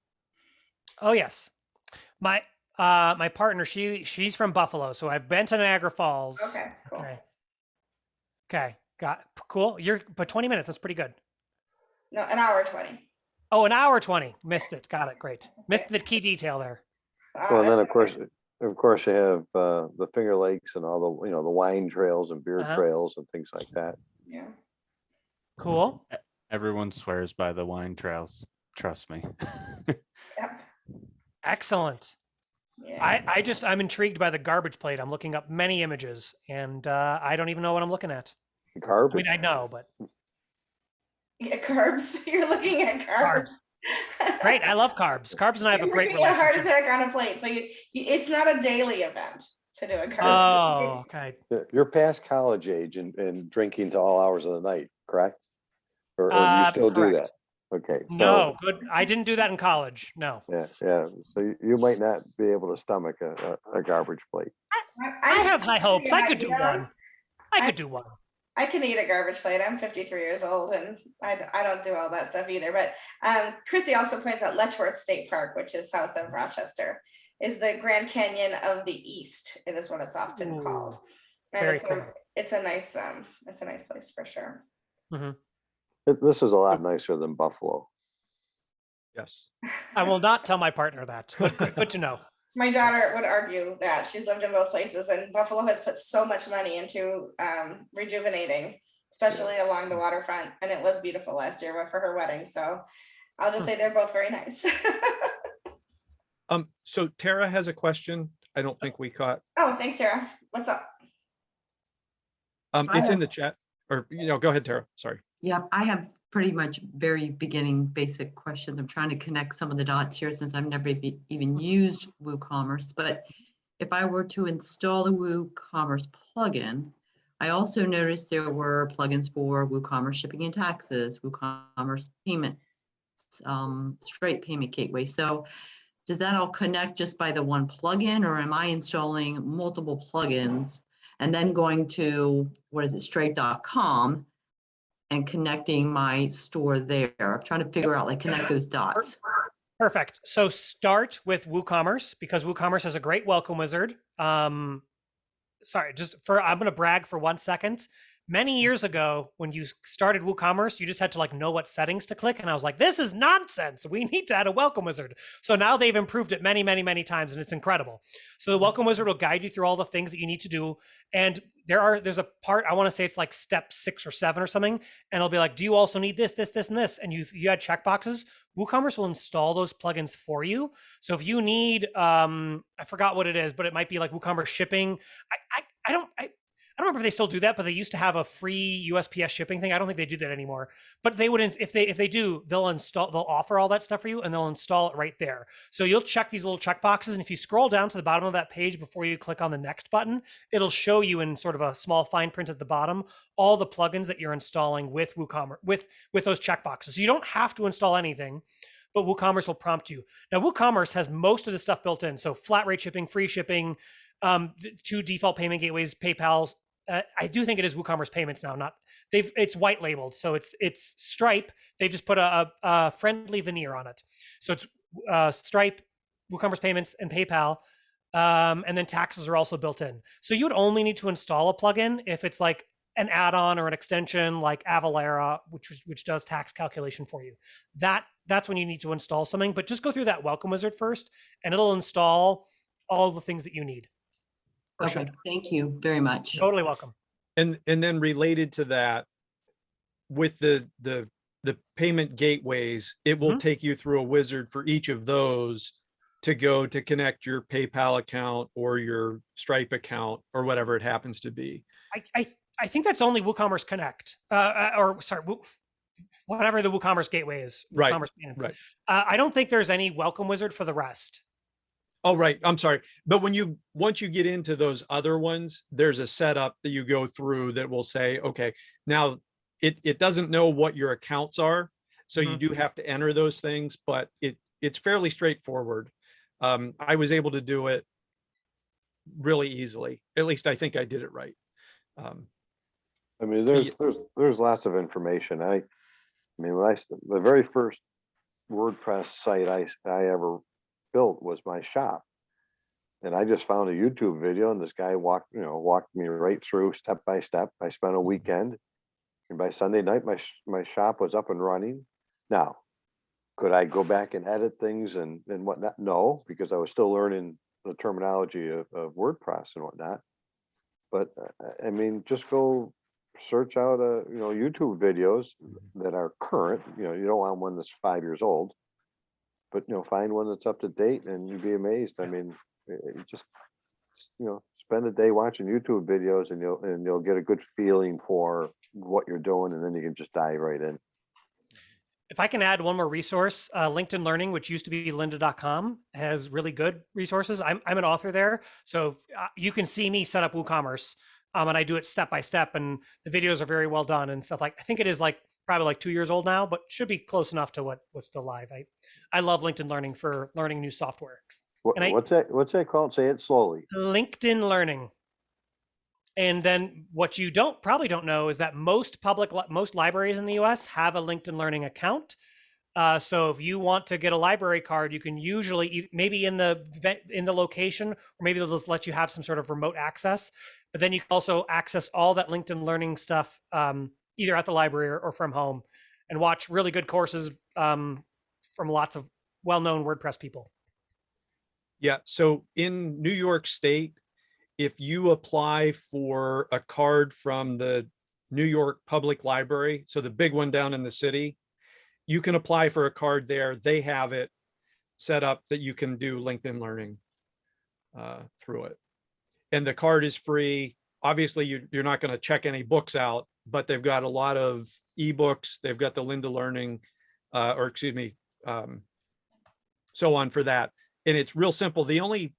Oh yes, my partner, she's from Buffalo, so I've been to Niagara Falls. Okay, cool. Okay, got cool. But 20 minutes, that's pretty good. No, an hour 20. Oh, an hour 20. Missed it. Got it. Great. Missed the key detail there. Well, and then That's okay. of course, you have the Finger Lakes and all the the wine trails and beer Uh-huh. trails and things like that. Yeah. Cool. Everyone swears by the wine trails. Trust me. Yep. Excellent. Yeah. I'm intrigued by the garbage plate. I'm looking up many images, and I don't even know what I'm looking at. I Garbage. mean, I know, but Yeah, carbs. You're looking at carbs. great. I love carbs. Carbs and I have a You're great looking at a heart relationship. attack on a plate. So it's not a daily event to do a carb. Oh, okay. You're past college age and drinking to all hours of the night, correct? Or you still do correct. that? Okay. So, No, good. I didn't do that in college. No. yeah. So you might not be able to stomach a garbage plate. I have high hopes. I could do Yeah. one. I could do one. I can eat a garbage plate. I'm 53 years old and I don't do all that stuff either. But Chrissy also points out Letchworth State Park, which is south of Rochester, is the Grand Canyon of the East. It is what it's often Ooh, called. And very cool. it's a nice place for sure. This is a lot nicer than Buffalo. Yes. I will not tell my partner that, but good to know. My daughter would argue that she's lived in both places, and Buffalo has put so much money into rejuvenating, especially along the waterfront. And it was beautiful last year for her wedding. So I'll just say they're both very nice. So Tara has a question. I don't think we caught. Oh, thanks, Sarah. What's up? It's in the chat, or go ahead, Tara. Sorry. Yeah, I have pretty much very beginning basic questions. I'm trying to connect some of the dots here since I've never even used WooCommerce. But if I were to install the WooCommerce plugin, I also noticed there were plugins for WooCommerce shipping and taxes, WooCommerce payment, Stripe payment gateway. So does that all connect just by the one plugin, or am I installing multiple plugins and then going to, Stripe.com and connecting my store there? I'm trying to figure out, connect those dots. Perfect. So start with WooCommerce, because WooCommerce has a great welcome wizard. I'm going to brag for 1 second. Many years ago, when you started WooCommerce, you just had to know what settings to click. And I was like, this is nonsense. We need to add a welcome wizard. So now they've improved it many, many, many times, and it's incredible. So the welcome wizard will guide you through all the things that you need to do. And there's a part, I want to say it's like step 6 or 7 or something. And it'll be like, do you also need this, this, this, and this? And you add checkboxes. WooCommerce will install those plugins for you. So if you need, I forgot what it is, but it might be like WooCommerce shipping. I don't remember if they still do that, but they used to have a free USPS shipping thing. I don't think they do that anymore. But they would, if they do, they'll offer all that stuff for you, and they'll install it right there. So you'll check these little check boxes, and if you scroll down to the bottom of that page before you click on the next button, it'll show you in sort of a small fine print at the bottom all the plugins that you're installing with WooCommerce with those check boxes. So you don't have to install anything, but WooCommerce will prompt you. Now, WooCommerce has most of the stuff built in. So flat rate shipping, free shipping, 2 default payment gateways, PayPal. I do think it is WooCommerce Payments now. It's white labeled, so it's Stripe. They just put a friendly veneer on it. So it's Stripe, WooCommerce Payments, and PayPal, and then taxes are also built in. So you would only need to install a plugin if it's like an add-on or an extension like Avalara, which does tax calculation for you. That that's when you need to install something. But just go through that welcome wizard first, and it'll install all the things that you need. Or Okay, should. thank you very much. Totally welcome. And then related to that, with the payment gateways, it will Mhm. take you through a wizard for each of those to go to connect your PayPal account or your Stripe account or whatever it happens to be. I think that's only WooCommerce Connect, or sorry, whatever the WooCommerce gateway is. Right, WooCommerce payments. right. I don't think there's any welcome wizard for the rest. Oh, right. I'm sorry. But once you get into those other ones, there's a setup that you go through that will say, okay, now it doesn't know what your accounts are. So you do have to enter those things, but it's fairly straightforward. I was able to do it really easily. At least I think I did it right. I mean, Ye- there's lots of information. I mean, the very first WordPress site I ever built was my shop. And I just found a YouTube video, and this guy walked me right through step by step. I spent a weekend, and by Sunday night, my shop was up and running. Now, could I go back and edit things and whatnot? No, because I was still learning the terminology of WordPress and whatnot. But I mean, just go search out YouTube videos that are current. You don't want one that's 5 years old, but find one that's up to date, and you'd be amazed. I mean, you just spend a day watching YouTube videos, and you'll get a good feeling for what you're doing, and then you can just dive right in. If I can add one more resource, LinkedIn Learning, which used to be lynda.com, has really good resources. I'm an author there, so you can see me set up WooCommerce, and I do it step by step, and the videos are very well done and stuff. Like, I think it is probably like 2 years old now, but should be close enough to what's still live. I love LinkedIn Learning for learning new software. What's that called? Say it slowly. LinkedIn Learning. And then what you probably don't know is that most libraries in the US have a LinkedIn Learning account. So if you want to get a library card, you can usually maybe in the location, or maybe they'll just let you have some sort of remote access. But then you can also access all that LinkedIn Learning stuff either at the library or from home, and watch really good courses from lots of well-known WordPress people. Yeah. So in New York State, if you apply for a card from the New York Public Library, so the big one down in the city, you can apply for a card there. They have it set up that you can do LinkedIn Learning through it. And the card is free. Obviously, you're not going to check any books out, but they've got a lot of ebooks. They've got the Lynda Learning, so on for that. And it's real simple. The only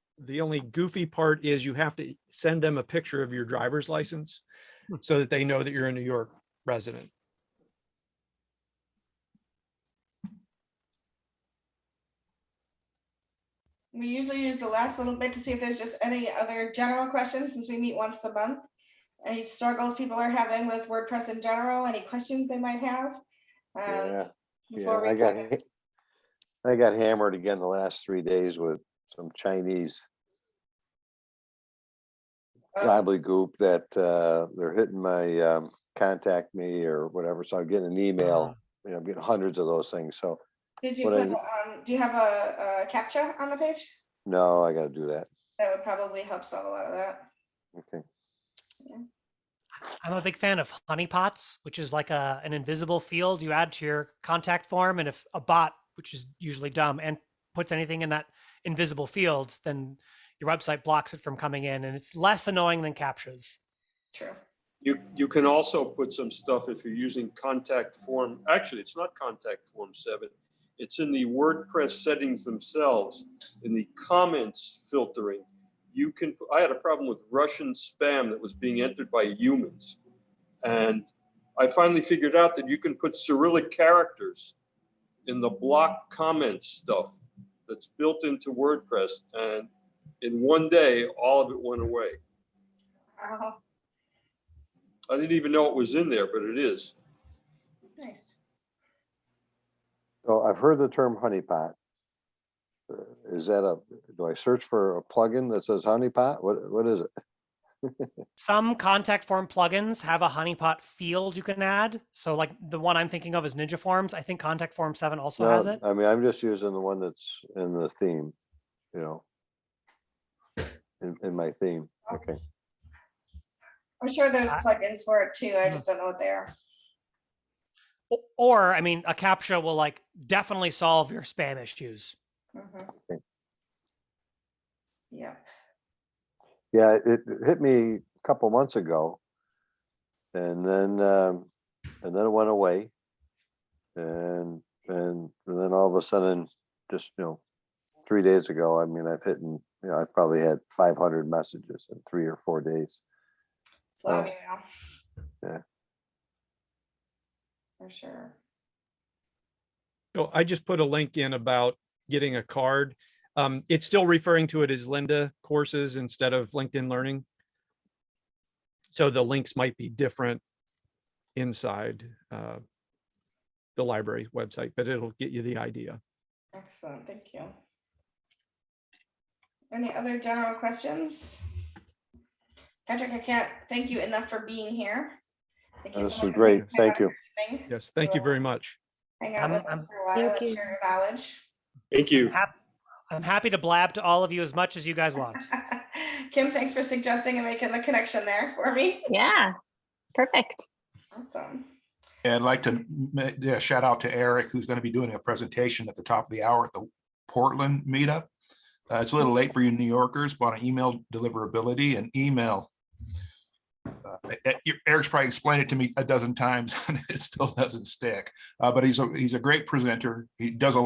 goofy part is you have to send them a picture of your driver's license so that they know that you're a New York resident. We usually use the last little bit to see if there's just any other general questions, since we meet once a month. Any struggles people are having with WordPress in general, any questions they might have. Before we I got hammered again the last 3 days with some Chinese gobbledygook that they're hitting my contact me or whatever. So I'm getting an email, I'm getting hundreds of those things. So Did you put, do you have a CAPTCHA on the page? no, I got to do that. That would probably help solve a lot of that. Okay. Yeah. I'm a big fan of honeypots, which is like an invisible field you add to your contact form. And if a bot, which is usually dumb, and puts anything in that invisible field, then your website blocks it from coming in, and it's less annoying than CAPTCHAs. True. You can also put some stuff if you're using contact form. Actually, it's not contact form 7. It's in the WordPress settings themselves, in the comments filtering. I had a problem with Russian spam that was being entered by humans. And I finally figured out that you can put Cyrillic characters in the block comments stuff that's built into WordPress. And in one day, all of it went away. I didn't even know it was in there, but it is. Nice. So I've heard the term honeypot. Do I search for a plugin that says honeypot? What is it? Some contact form plugins have a honeypot field you can add. So like the one I'm thinking of is Ninja Forms. I think Contact Form 7 also has No, it. I mean, I'm just using the one that's in the theme, you know. In my theme, okay. I'm sure there's plugins for it too. I just don't know what they are. Or, I mean, a CAPTCHA will like definitely solve your spam issues. Mhm. Yeah. Yeah, it hit me a couple months ago. And then it went away. And then all of a sudden, just, 3 days ago, I mean, I've probably had 500 messages in 3 or 4 days. It's a lot of Oh. email. Yeah. For sure. So I just put a link in about getting a card. It's still referring to it as Lynda courses instead of LinkedIn Learning. So the links might be different inside the library website, but it'll get you the idea. Excellent. Thank you. Any other general questions? Patrick, I can't thank you enough for being here. Thank you so This much was for great. taking time Thank out you. of your evening Yes, thank you to, very much. hang out with us for a while Thank and you. share your knowledge. Thank you. I'm happy to blab to all of you as much as you guys want. Kim, thanks for suggesting and making the connection there for me. Yeah, perfect. Awesome. And I'd like to shout out to Eric, who's going to be doing a presentation at the top of the hour at the Portland meetup. It's a little late for you New Yorkers, but on email deliverability and email. Eric's probably explained it to me a dozen times and it still doesn't stick. But he's a great presenter. He does a